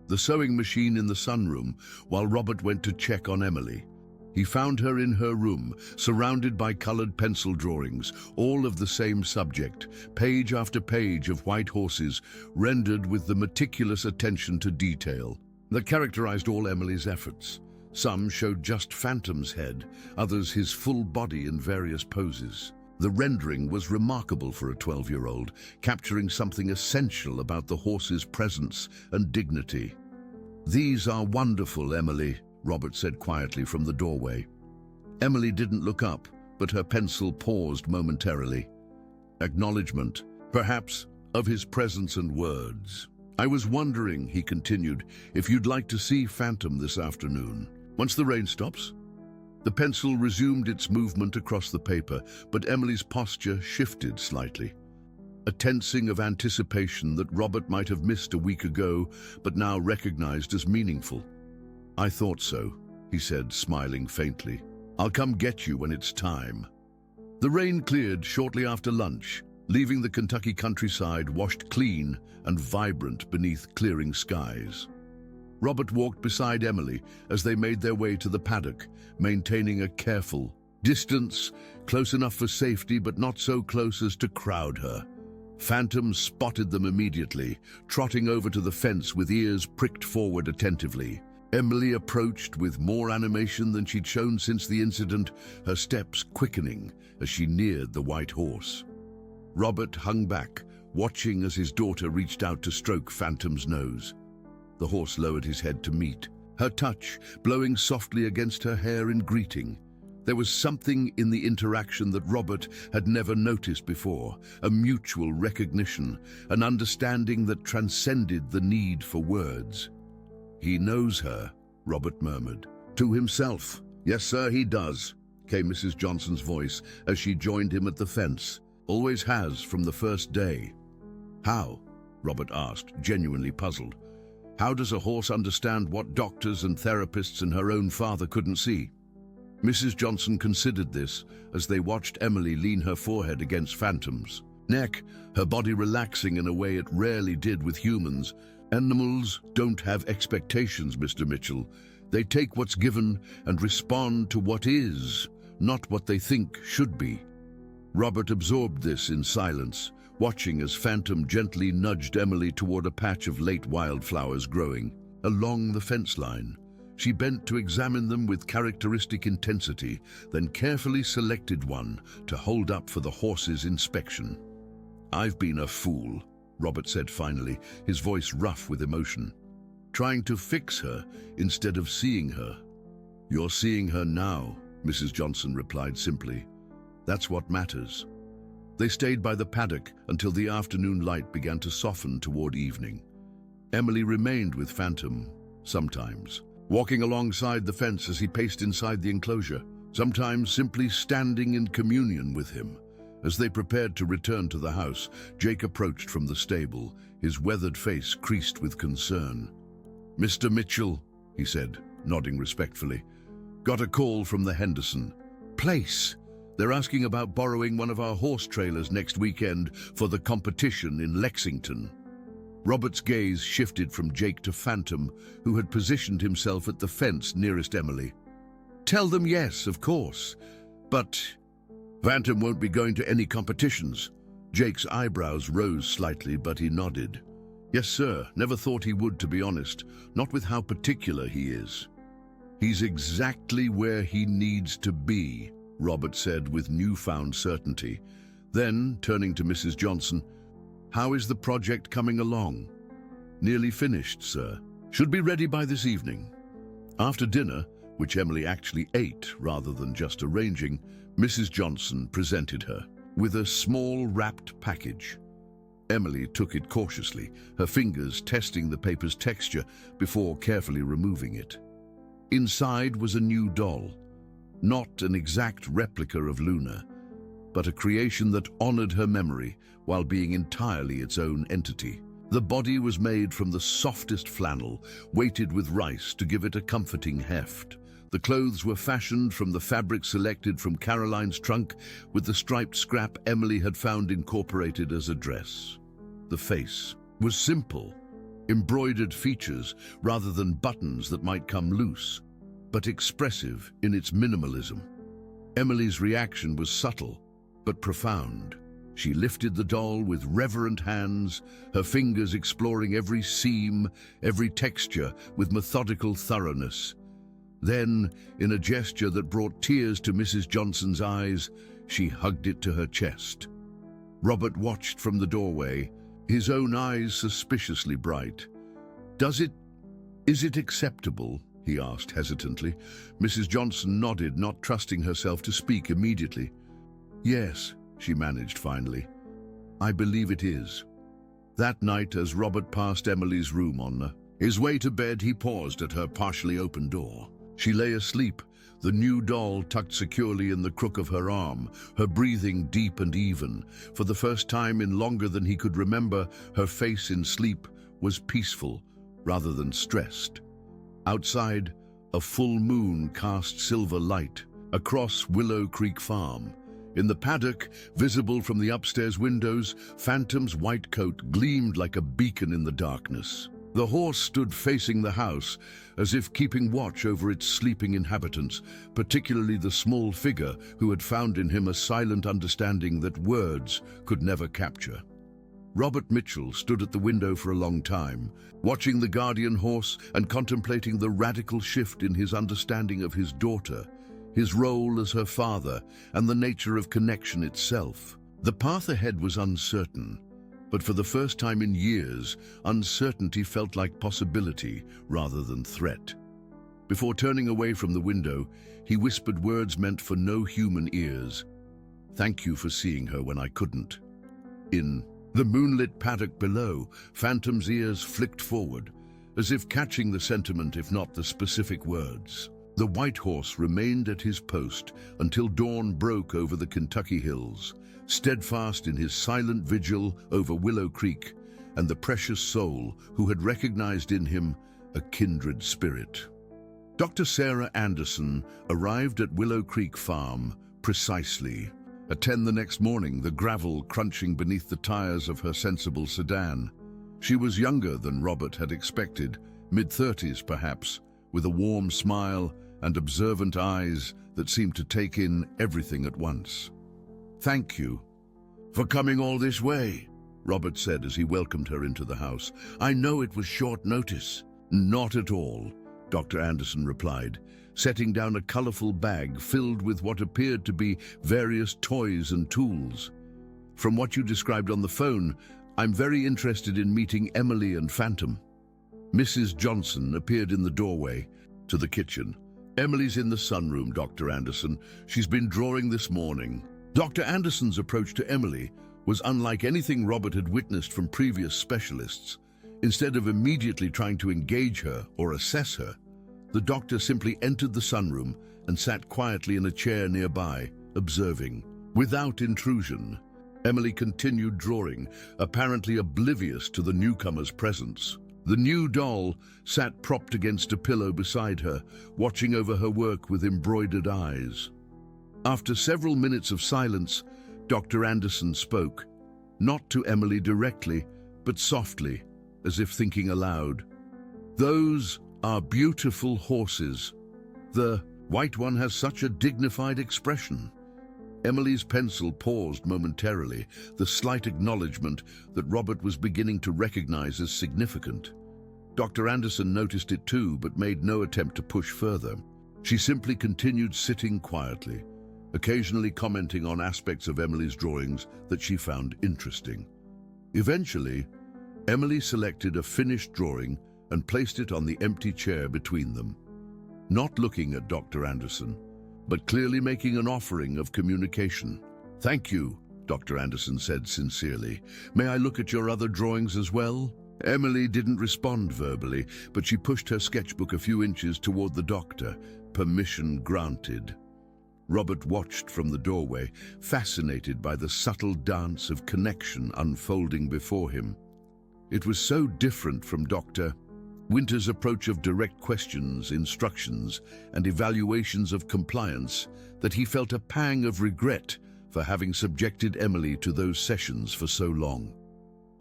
the sewing machine in the sunroom while Robert went to check on Emily. He found her in her room, surrounded by colored pencil drawings, all of the same subject, page after page of white horses, rendered with the meticulous attention to detail that characterized all Emily's efforts. Some showed just Phantom's head, others his full body in various poses. The rendering was remarkable for a 12-year-old, capturing something essential about the horse's presence and dignity. "These are wonderful, Emily," Robert said quietly from the doorway. Emily didn't look up, but her pencil paused momentarily. Acknowledgement, perhaps, of his presence and words. "I was wondering," he continued, "if you'd like to see Phantom this afternoon, once the rain stops." The pencil resumed its movement across the paper, but Emily's posture shifted slightly. A tensing of anticipation that Robert might have missed a week ago, but now recognized as meaningful. "I thought so," he said, smiling faintly. "I'll come get you when it's time." The rain cleared shortly after lunch, leaving the Kentucky countryside washed clean and vibrant beneath clearing skies. Robert walked beside Emily as they made their way to the paddock, maintaining a careful distance, close enough for safety but not so close as to crowd her. Phantom spotted them immediately, trotting over to the fence with ears pricked forward attentively. Emily approached with more animation than she'd shown since the incident, her steps quickening as she neared the white horse. Robert hung back, watching as his daughter reached out to stroke Phantom's nose. The horse lowered his head to meet, her touch blowing softly against her hair in greeting. There was something in the interaction that Robert had never noticed before, a mutual recognition, an understanding that transcended the need for words. "He knows her," Robert murmured. To himself. "Yes, sir, he does," came Mrs. Johnson's voice as she joined him at the fence. "Always has from the first day." "How?" Robert asked, genuinely puzzled. "How does a horse understand what doctors and therapists and her own father couldn't see?" Mrs. Johnson considered this as they watched Emily lean her forehead against Phantom's neck, her body relaxing in a way it rarely did with humans. "Animals don't have expectations, Mr. Mitchell. They take what's given and respond to what is, not what they think should be." Robert absorbed this in silence, watching as Phantom gently nudged Emily toward a patch of late wildflowers growing along the fence line. She bent to examine them with characteristic intensity, then carefully selected one to hold up for the horse's inspection. "I've been a fool," Robert said finally, his voice rough with emotion. "Trying to fix her instead of seeing her." "You're seeing her now," Mrs. Johnson replied simply. "That's what matters." They stayed by the paddock until the afternoon light began to soften toward evening. Emily remained with Phantom, sometimes, walking alongside the fence as he paced inside the enclosure, sometimes simply standing in communion with him. As they prepared to return to the house, Jake approached from the stable, his weathered face creased with concern. "Mr. Mitchell," he said, nodding respectfully, "got a call from the Henderson place. They're asking about borrowing one of our horse trailers next weekend for the competition in Lexington." Robert's gaze shifted from Jake to Phantom, who had positioned himself at the fence nearest Emily. "Tell them yes, of course, but Phantom won't be going to any competitions." Jake's eyebrows rose slightly, but he nodded. "Yes, sir. Never thought he would, to be honest. Not with how particular he is." "He's exactly where he needs to be," Robert said with newfound certainty. Then, turning to Mrs. Johnson, "How is the project coming along?" "Nearly finished, sir. Should be ready by this evening. After dinner, which Emily actually ate rather than just arranging, Mrs. Johnson presented her with a small wrapped package. Emily took it cautiously, her fingers testing the paper's texture before carefully removing it. Inside was a new doll, not an exact replica of Luna, but a creation that honored her memory while being entirely its own entity. The body was made from the softest flannel, weighted with rice to give it a comforting heft. The clothes were fashioned from the fabric selected from Caroline's trunk, with the striped scrap Emily had found incorporated as a dress. The face was simple, embroidered features rather than buttons that might come loose, but expressive in its minimalism. Emily's reaction was subtle, but profound. She lifted the doll with reverent hands, her fingers exploring every seam, every texture with methodical thoroughness. Then, in a gesture that brought tears to Mrs. Johnson's eyes, she hugged it to her chest. Robert watched from the doorway, his own eyes suspiciously bright. Is it acceptable?" he asked hesitantly. Mrs. Johnson nodded, not trusting herself to speak immediately. "Yes," she managed finally. "I believe it is." That night, as Robert passed Emily's room on his way to bed, he paused at her partially open door. She lay asleep, the new doll tucked securely in the crook of her arm, her breathing deep and even. For the first time in longer than he could remember, her face in sleep was peaceful rather than stressed. Outside, a full moon cast silver light across Willow Creek Farm. In the paddock, visible from the upstairs windows, Phantom's white coat gleamed like a beacon in the darkness. The horse stood facing the house, as if keeping watch over its sleeping inhabitants, particularly the small figure who had found in him a silent understanding that words could never capture. Robert Mitchell stood at the window for a long time, watching the guardian horse and contemplating the radical shift in his understanding of his daughter, his role as her father, and the nature of connection itself. The path ahead was uncertain, but for the first time in years, uncertainty felt like possibility rather than threat. Before turning away from the window, he whispered words meant for no human ears. "Thank you for seeing her when I couldn't." In the moonlit paddock below, Phantom's ears flicked forward, as if catching the sentiment if not the specific words. The white horse remained at his post until dawn broke over the Kentucky hills, steadfast in his silent vigil over Willow Creek and the precious soul who had recognized in him a kindred spirit. Dr. Sarah Anderson arrived at Willow Creek Farm precisely at 10 the next morning, the gravel crunching beneath the tires of her sensible sedan. She was younger than Robert had expected, mid-30s perhaps, with a warm smile and observant eyes that seemed to take in everything at once. "Thank you for coming all this way," Robert said as he welcomed her into the house. "I know it was short notice." "Not at all," Dr. Anderson replied, setting down a colorful bag filled with what appeared to be various toys and tools. "From what you described on the phone, I'm very interested in meeting Emily and Phantom." Mrs. Johnson appeared in the doorway to the kitchen. "Emily's in the sunroom, Dr. Anderson. She's been drawing this morning." Dr. Anderson's approach to Emily was unlike anything Robert had witnessed from previous specialists. Instead of immediately trying to engage her or assess her, the doctor simply entered the sunroom and sat quietly in a chair nearby, observing. Without intrusion, Emily continued drawing, apparently oblivious to the newcomer's presence. The new doll sat propped against a pillow beside her, watching over her work with embroidered eyes. After several minutes of silence, Dr. Anderson spoke, not to Emily directly, but softly, as if thinking aloud. "Those are beautiful horses. The white one has such a dignified expression." Emily's pencil paused momentarily, the slight acknowledgement that Robert was beginning to recognize as significant. Dr. Anderson noticed it too, but made no attempt to push further. She simply continued sitting quietly, occasionally commenting on aspects of Emily's drawings that she found interesting. Eventually, Emily selected a finished drawing and placed it on the empty chair between them. Not looking at Dr. Anderson, but clearly making an offering of communication. "Thank you," Dr. Anderson said sincerely. "May I look at your other drawings as well?" Emily didn't respond verbally, but she pushed her sketchbook a few inches toward the doctor. Permission granted. Robert watched from the doorway, fascinated by the subtle dance of connection unfolding before him. It was so different from Dr. Winter's approach of direct questions, instructions, and evaluations of compliance that he felt a pang of regret for having subjected Emily to those sessions for so long.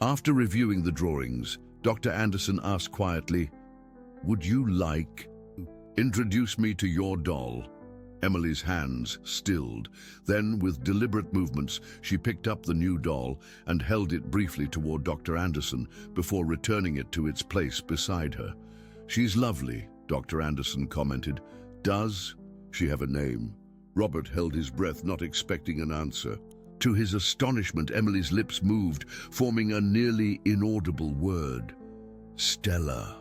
After reviewing the drawings, Dr. Anderson asked quietly, "Would you like to introduce me to your doll?" Emily's hands stilled. Then, with deliberate movements, she picked up the new doll and held it briefly toward Dr. Anderson before returning it to its place beside her. "She's lovely," Dr. Anderson commented. "Does she have a name?" Robert held his breath, not expecting an answer. To his astonishment, Emily's lips moved, forming a nearly inaudible word. "Stella."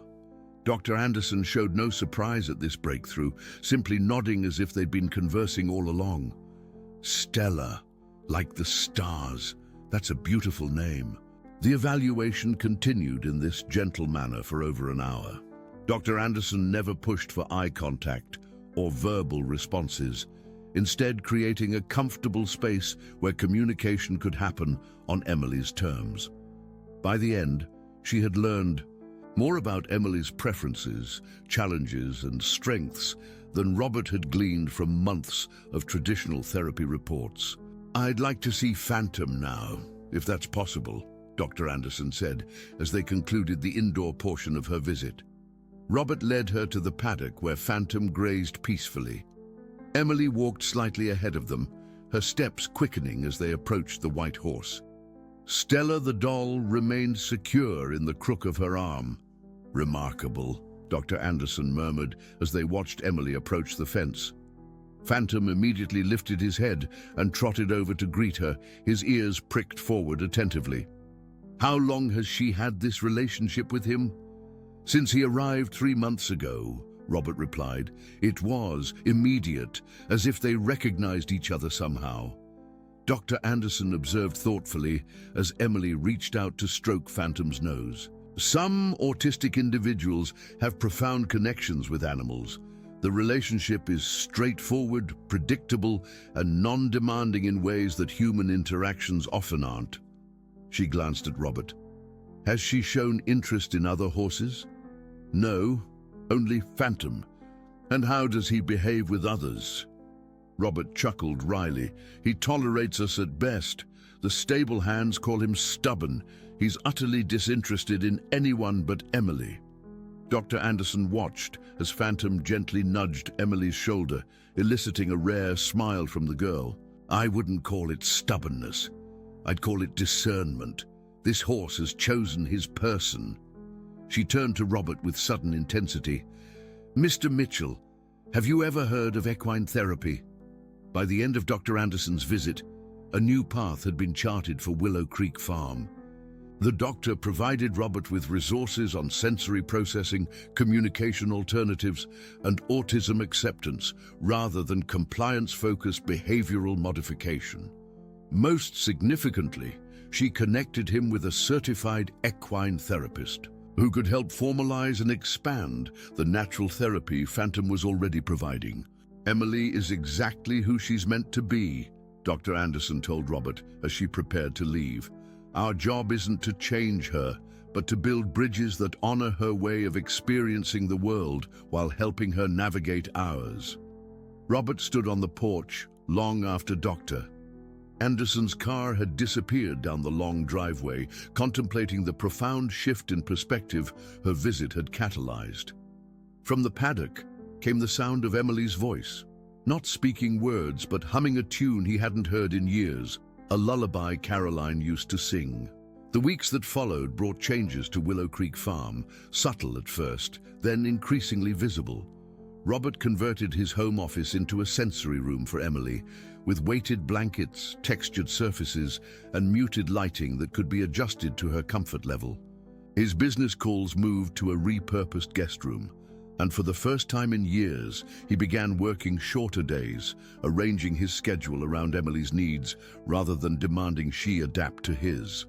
Dr. Anderson showed no surprise at this breakthrough, simply nodding as if they'd been conversing all along. "Stella, like the stars. That's a beautiful name." The evaluation continued in this gentle manner for over an hour. Dr. Anderson never pushed for eye contact or verbal responses, instead creating a comfortable space where communication could happen on Emily's terms. By the end, she had learned more about Emily's preferences, challenges, and strengths than Robert had gleaned from months of traditional therapy reports. "I'd like to see Phantom now, if that's possible," Dr. Anderson said as they concluded the indoor portion of her visit. Robert led her to the paddock where Phantom grazed peacefully. Emily walked slightly ahead of them, her steps quickening as they approached the white horse. Stella the doll remained secure in the crook of her arm. "Remarkable," Dr. Anderson murmured as they watched Emily approach the fence. Phantom immediately lifted his head and trotted over to greet her, his ears pricked forward attentively. "How long has she had this relationship with him?" "Since he arrived 3 months ago," Robert replied. "It was immediate, as if they recognized each other somehow." Dr. Anderson observed thoughtfully as Emily reached out to stroke Phantom's nose. "Some autistic individuals have profound connections with animals. The relationship is straightforward, predictable, and non-demanding in ways that human interactions often aren't." She glanced at Robert. "Has she shown interest in other horses?" "No, only Phantom." "And how does he behave with others?" Robert chuckled wryly. "He tolerates us at best. The stable hands call him stubborn. He's utterly disinterested in anyone but Emily." Dr. Anderson watched as Phantom gently nudged Emily's shoulder, eliciting a rare smile from the girl. "I wouldn't call it stubbornness. I'd call it discernment. This horse has chosen his person." She turned to Robert with sudden intensity. "Mr. Mitchell, have you ever heard of equine therapy?" By the end of Dr. Anderson's visit, a new path had been charted for Willow Creek Farm. The doctor provided Robert with resources on sensory processing, communication alternatives, and autism acceptance, rather than compliance-focused behavioral modification. Most significantly, she connected him with a certified equine therapist who could help formalize and expand the natural therapy Phantom was already providing. "Emily is exactly who she's meant to be," Dr. Anderson told Robert as she prepared to leave. "Our job isn't to change her, but to build bridges that honor her way of experiencing the world while helping her navigate ours." Robert stood on the porch long after Dr. Anderson's car had disappeared down the long driveway, contemplating the profound shift in perspective her visit had catalyzed. From the paddock came the sound of Emily's voice, not speaking words but humming a tune he hadn't heard in years, a lullaby Caroline used to sing. The weeks that followed brought changes to Willow Creek Farm, subtle at first, then increasingly visible. Robert converted his home office into a sensory room for Emily, with weighted blankets, textured surfaces, and muted lighting that could be adjusted to her comfort level. His business calls moved to a repurposed guest room, and for the first time in years, he began working shorter days, arranging his schedule around Emily's needs rather than demanding she adapt to his.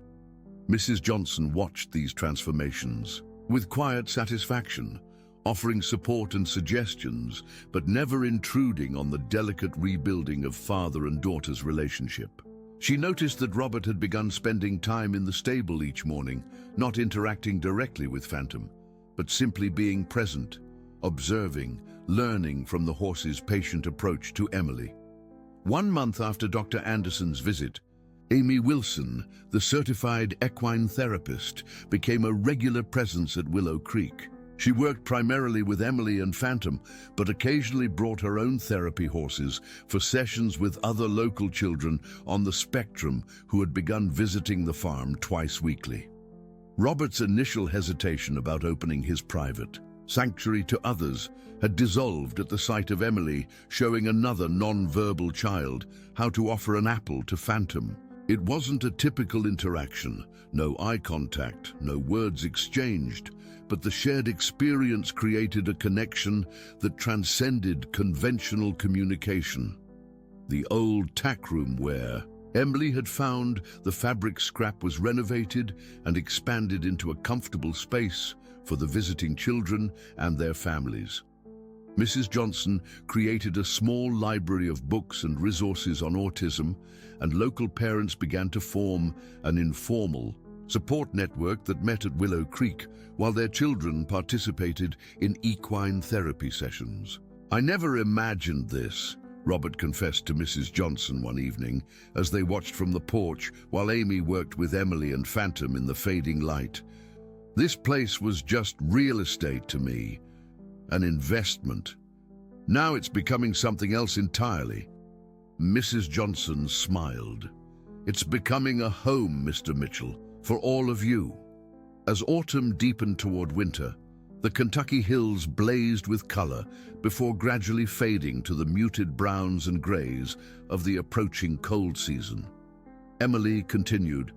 Mrs. Johnson watched these transformations with quiet satisfaction, offering support and suggestions, but never intruding on the delicate rebuilding of father and daughter's relationship. She noticed that Robert had begun spending time in the stable each morning, not interacting directly with Phantom, but simply being present, observing, learning from the horse's patient approach to Emily. 1 month after Dr. Anderson's visit, Amy Wilson, the certified equine therapist, became a regular presence at Willow Creek. She worked primarily with Emily and Phantom, but occasionally brought her own therapy horses for sessions with other local children on the spectrum who had begun visiting the farm twice weekly. Robert's initial hesitation about opening his private sanctuary to others had dissolved at the sight of Emily showing another non-verbal child how to offer an apple to Phantom. It wasn't a typical interaction, no eye contact, no words exchanged, but the shared experience created a connection that transcended conventional communication. The old tack room where Emily had found the fabric scrap was renovated and expanded into a comfortable space for the visiting children and their families. Mrs. Johnson created a small library of books and resources on autism, and local parents began to form an informal support network that met at Willow Creek while their children participated in equine therapy sessions. "I never imagined this," Robert confessed to Mrs. Johnson one evening as they watched from the porch while Amy worked with Emily and Phantom in the fading light. "This place was just real estate to me, an investment. Now it's becoming something else entirely." Mrs. Johnson smiled. "It's becoming a home, Mr. Mitchell, for all of you." As autumn deepened toward winter, the Kentucky hills blazed with color before gradually fading to the muted browns and grays of the approaching cold season. Emily continued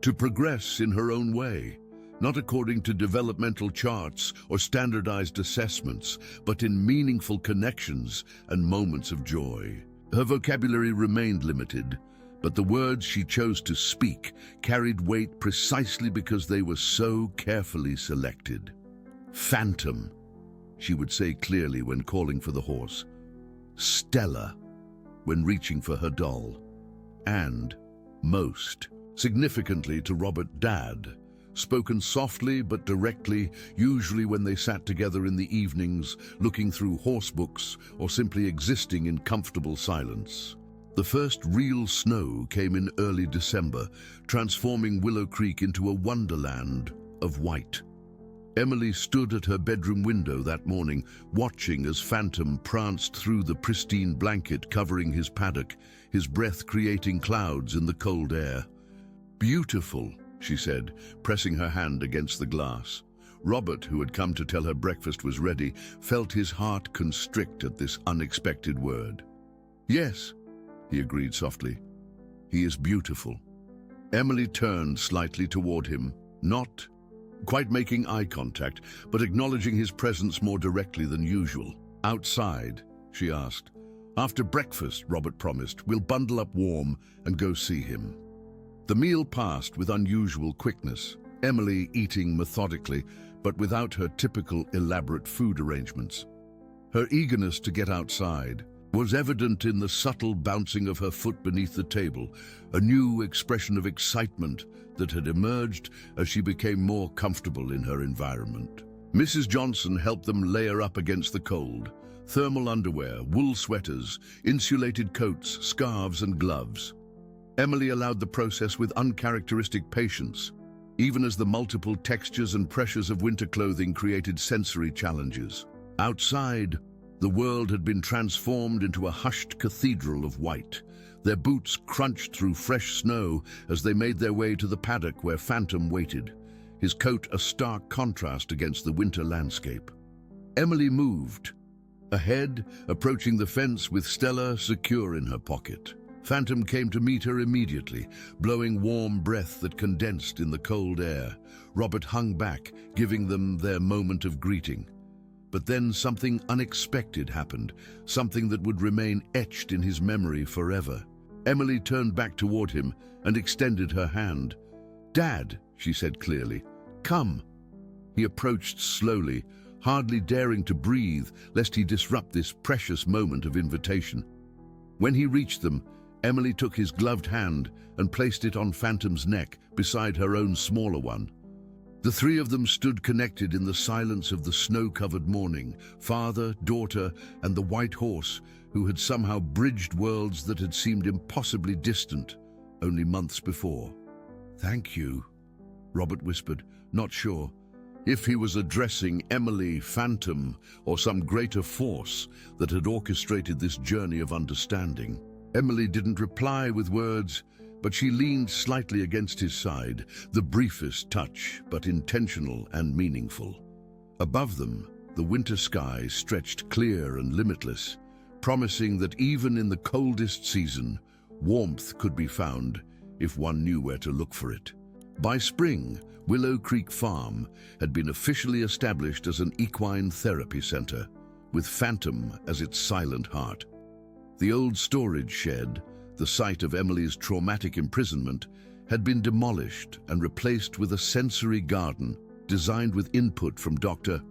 to progress in her own way, not according to developmental charts or standardized assessments, but in meaningful connections and moments of joy. Her vocabulary remained limited, but the words she chose to speak carried weight precisely because they were so carefully selected. "Phantom," she would say clearly when calling for the horse. "Stella," when reaching for her doll. And, most significantly to Robert, Dad, spoken softly but directly, usually when they sat together in the evenings, looking through horse books or simply existing in comfortable silence. The first real snow came in early December, transforming Willow Creek into a wonderland of white. Emily stood at her bedroom window that morning, watching as Phantom pranced through the pristine blanket covering his paddock, his breath creating clouds in the cold air. "Beautiful," she said, pressing her hand against the glass. Robert, who had come to tell her breakfast was ready, felt his heart constrict at this unexpected word. "Yes," he agreed softly. "He is beautiful." Emily turned slightly toward him, not quite making eye contact, but acknowledging his presence more directly than usual. "Outside?" she asked. "After breakfast," Robert promised. "We'll bundle up warm and go see him." The meal passed with unusual quickness, Emily eating methodically, but without her typical elaborate food arrangements. Her eagerness to get outside was evident in the subtle bouncing of her foot beneath the table, a new expression of excitement that had emerged as she became more comfortable in her environment. Mrs. Johnson helped them layer up against the cold: thermal underwear, wool sweaters, insulated coats, scarves, and gloves. Emily allowed the process with uncharacteristic patience, even as the multiple textures and pressures of winter clothing created sensory challenges. Outside, the world had been transformed into a hushed cathedral of white. Their boots crunched through fresh snow as they made their way to the paddock where Phantom waited, his coat a stark contrast against the winter landscape. Emily moved ahead, approaching the fence with Stella secure in her pocket. Phantom came to meet her immediately, blowing warm breath that condensed in the cold air. Robert hung back, giving them their moment of greeting. But then something unexpected happened, something that would remain etched in his memory forever. Emily turned back toward him and extended her hand. "Dad," she said clearly, "come." He approached slowly, hardly daring to breathe lest he disrupt this precious moment of invitation. When he reached them, Emily took his gloved hand and placed it on Phantom's neck beside her own smaller one. The three of them stood connected in the silence of the snow-covered morning, father, daughter, and the white horse, who had somehow bridged worlds that had seemed impossibly distant only months before. "Thank you," Robert whispered, not sure if he was addressing Emily, Phantom, or some greater force that had orchestrated this journey of understanding. Emily didn't reply with words, but she leaned slightly against his side, the briefest touch, but intentional and meaningful. Above them, the winter sky stretched clear and limitless, promising that even in the coldest season, warmth could be found if one knew where to look for it. By spring, Willow Creek Farm had been officially established as an equine therapy center, with Phantom as its silent heart. The old storage shed, the site of Emily's traumatic imprisonment, had been demolished and replaced with a sensory garden designed with input from Dr.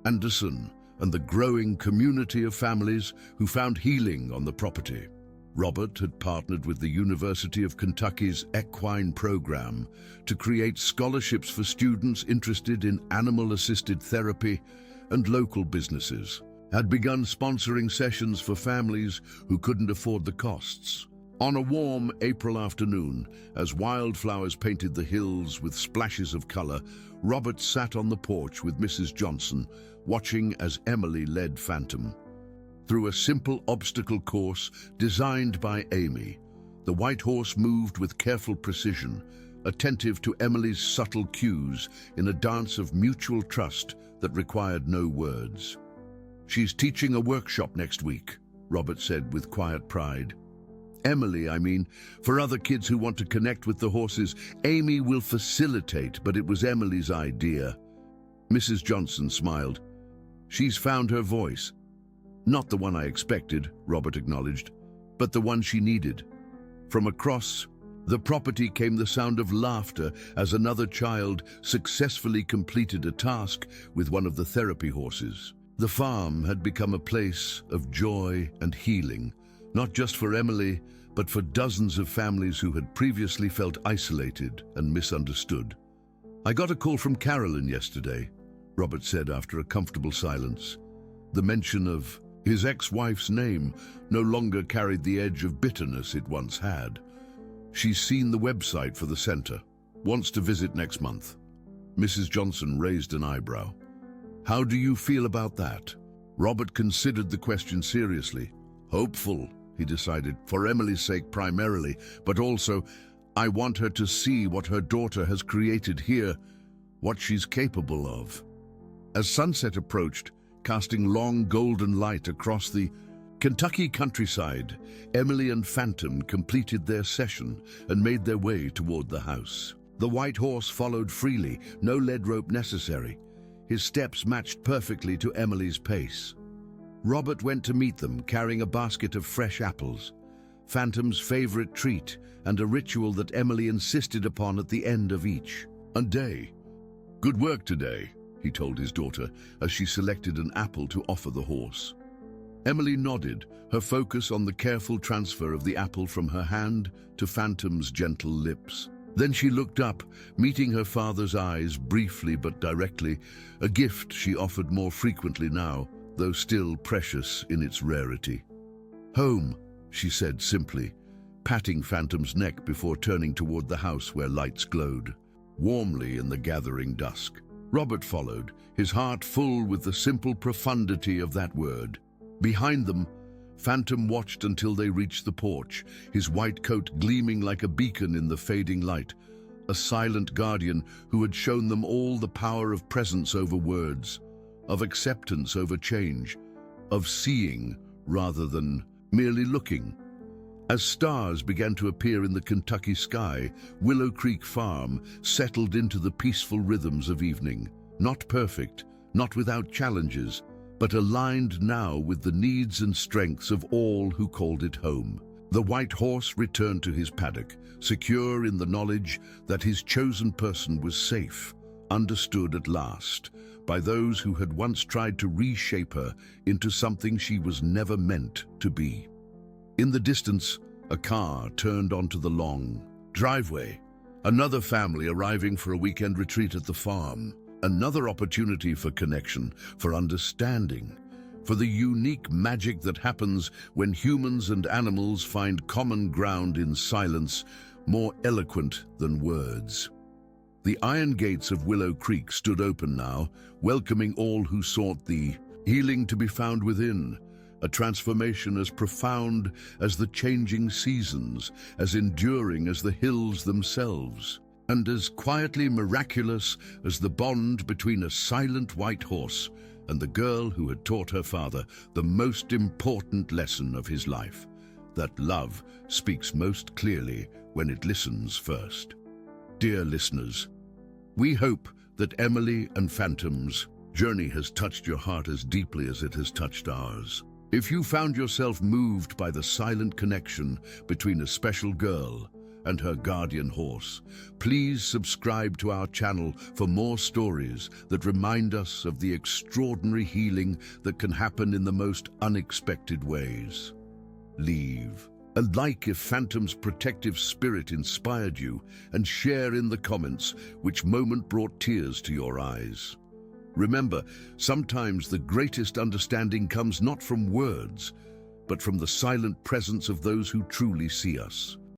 Anderson and the growing community of families who found healing on the property. Robert had partnered with the University of Kentucky's equine program to create scholarships for students interested in animal-assisted therapy, and local businesses had begun sponsoring sessions for families who couldn't afford the costs. On a warm April afternoon, as wildflowers painted the hills with splashes of color, Robert sat on the porch with Mrs. Johnson, watching as Emily led Phantom through a simple obstacle course designed by Amy. The white horse moved with careful precision, attentive to Emily's subtle cues in a dance of mutual trust that required no words. "She's teaching a workshop next week," Robert said with quiet pride. "Emily, I mean, for other kids who want to connect with the horses, Amy will facilitate, but it was Emily's idea." Mrs. Johnson smiled. "She's found her voice." "Not the one I expected," Robert acknowledged, "but the one she needed." From across the property came the sound of laughter as another child successfully completed a task with one of the therapy horses. The farm had become a place of joy and healing, not just for Emily, but for dozens of families who had previously felt isolated and misunderstood. "I got a call from Carolyn yesterday," Robert said after a comfortable silence. The mention of his ex-wife's name no longer carried the edge of bitterness it once had. "She's seen the website for the center, wants to visit next month." Mrs. Johnson raised an eyebrow. "How do you feel about that?" Robert considered the question seriously. "Hopeful," he decided, "for Emily's sake primarily, but also, I want her to see what her daughter has created here, what she's capable of." As sunset approached, casting long golden light across the Kentucky countryside, Emily and Phantom completed their session and made their way toward the house. The white horse followed freely, no lead rope necessary. His steps matched perfectly to Emily's pace. Robert went to meet them, carrying a basket of fresh apples, Phantom's favorite treat, and a ritual that Emily insisted upon at the end of each day. "Good work today," he told his daughter as she selected an apple to offer the horse. Emily nodded, her focus on the careful transfer of the apple from her hand to Phantom's gentle lips. Then she looked up, meeting her father's eyes briefly but directly, a gift she offered more frequently now, though still precious in its rarity. "Home," she said simply, patting Phantom's neck before turning toward the house where lights glowed warmly in the gathering dusk. Robert followed, his heart full with the simple profundity of that word. Behind them, Phantom watched until they reached the porch, his white coat gleaming like a beacon in the fading light, a silent guardian who had shown them all the power of presence over words, of acceptance over change, of seeing rather than merely looking. As stars began to appear in the Kentucky sky, Willow Creek Farm settled into the peaceful rhythms of evening. Not perfect, not without challenges, but aligned now with the needs and strengths of all who called it home. The white horse returned to his paddock, secure in the knowledge that his chosen person was safe, understood at last by those who had once tried to reshape her into something she was never meant to be. In the distance, a car turned onto the long driveway. Another family arriving for a weekend retreat at the farm. Another opportunity for connection, for understanding, for the unique magic that happens when humans and animals find common ground in silence, more eloquent than words. The iron gates of Willow Creek stood open now, welcoming all who sought the healing to be found within, a transformation as profound as the changing seasons, as enduring as the hills themselves, and as quietly miraculous as the bond between a silent white horse and the girl who had taught her father the most important lesson of his life, that love speaks most clearly when it listens first. Dear listeners, we hope that Emily and Phantom's journey has touched your heart as deeply as it has touched ours. If you found yourself moved by the silent connection between a special girl and her guardian horse, please subscribe to our channel for more stories that remind us of the extraordinary healing that can happen in the most unexpected ways. Leave a like if Phantom's protective spirit inspired you, and share in the comments which moment brought tears to your eyes. Remember, sometimes the greatest understanding comes not from words, but from the silent presence of those who truly see us.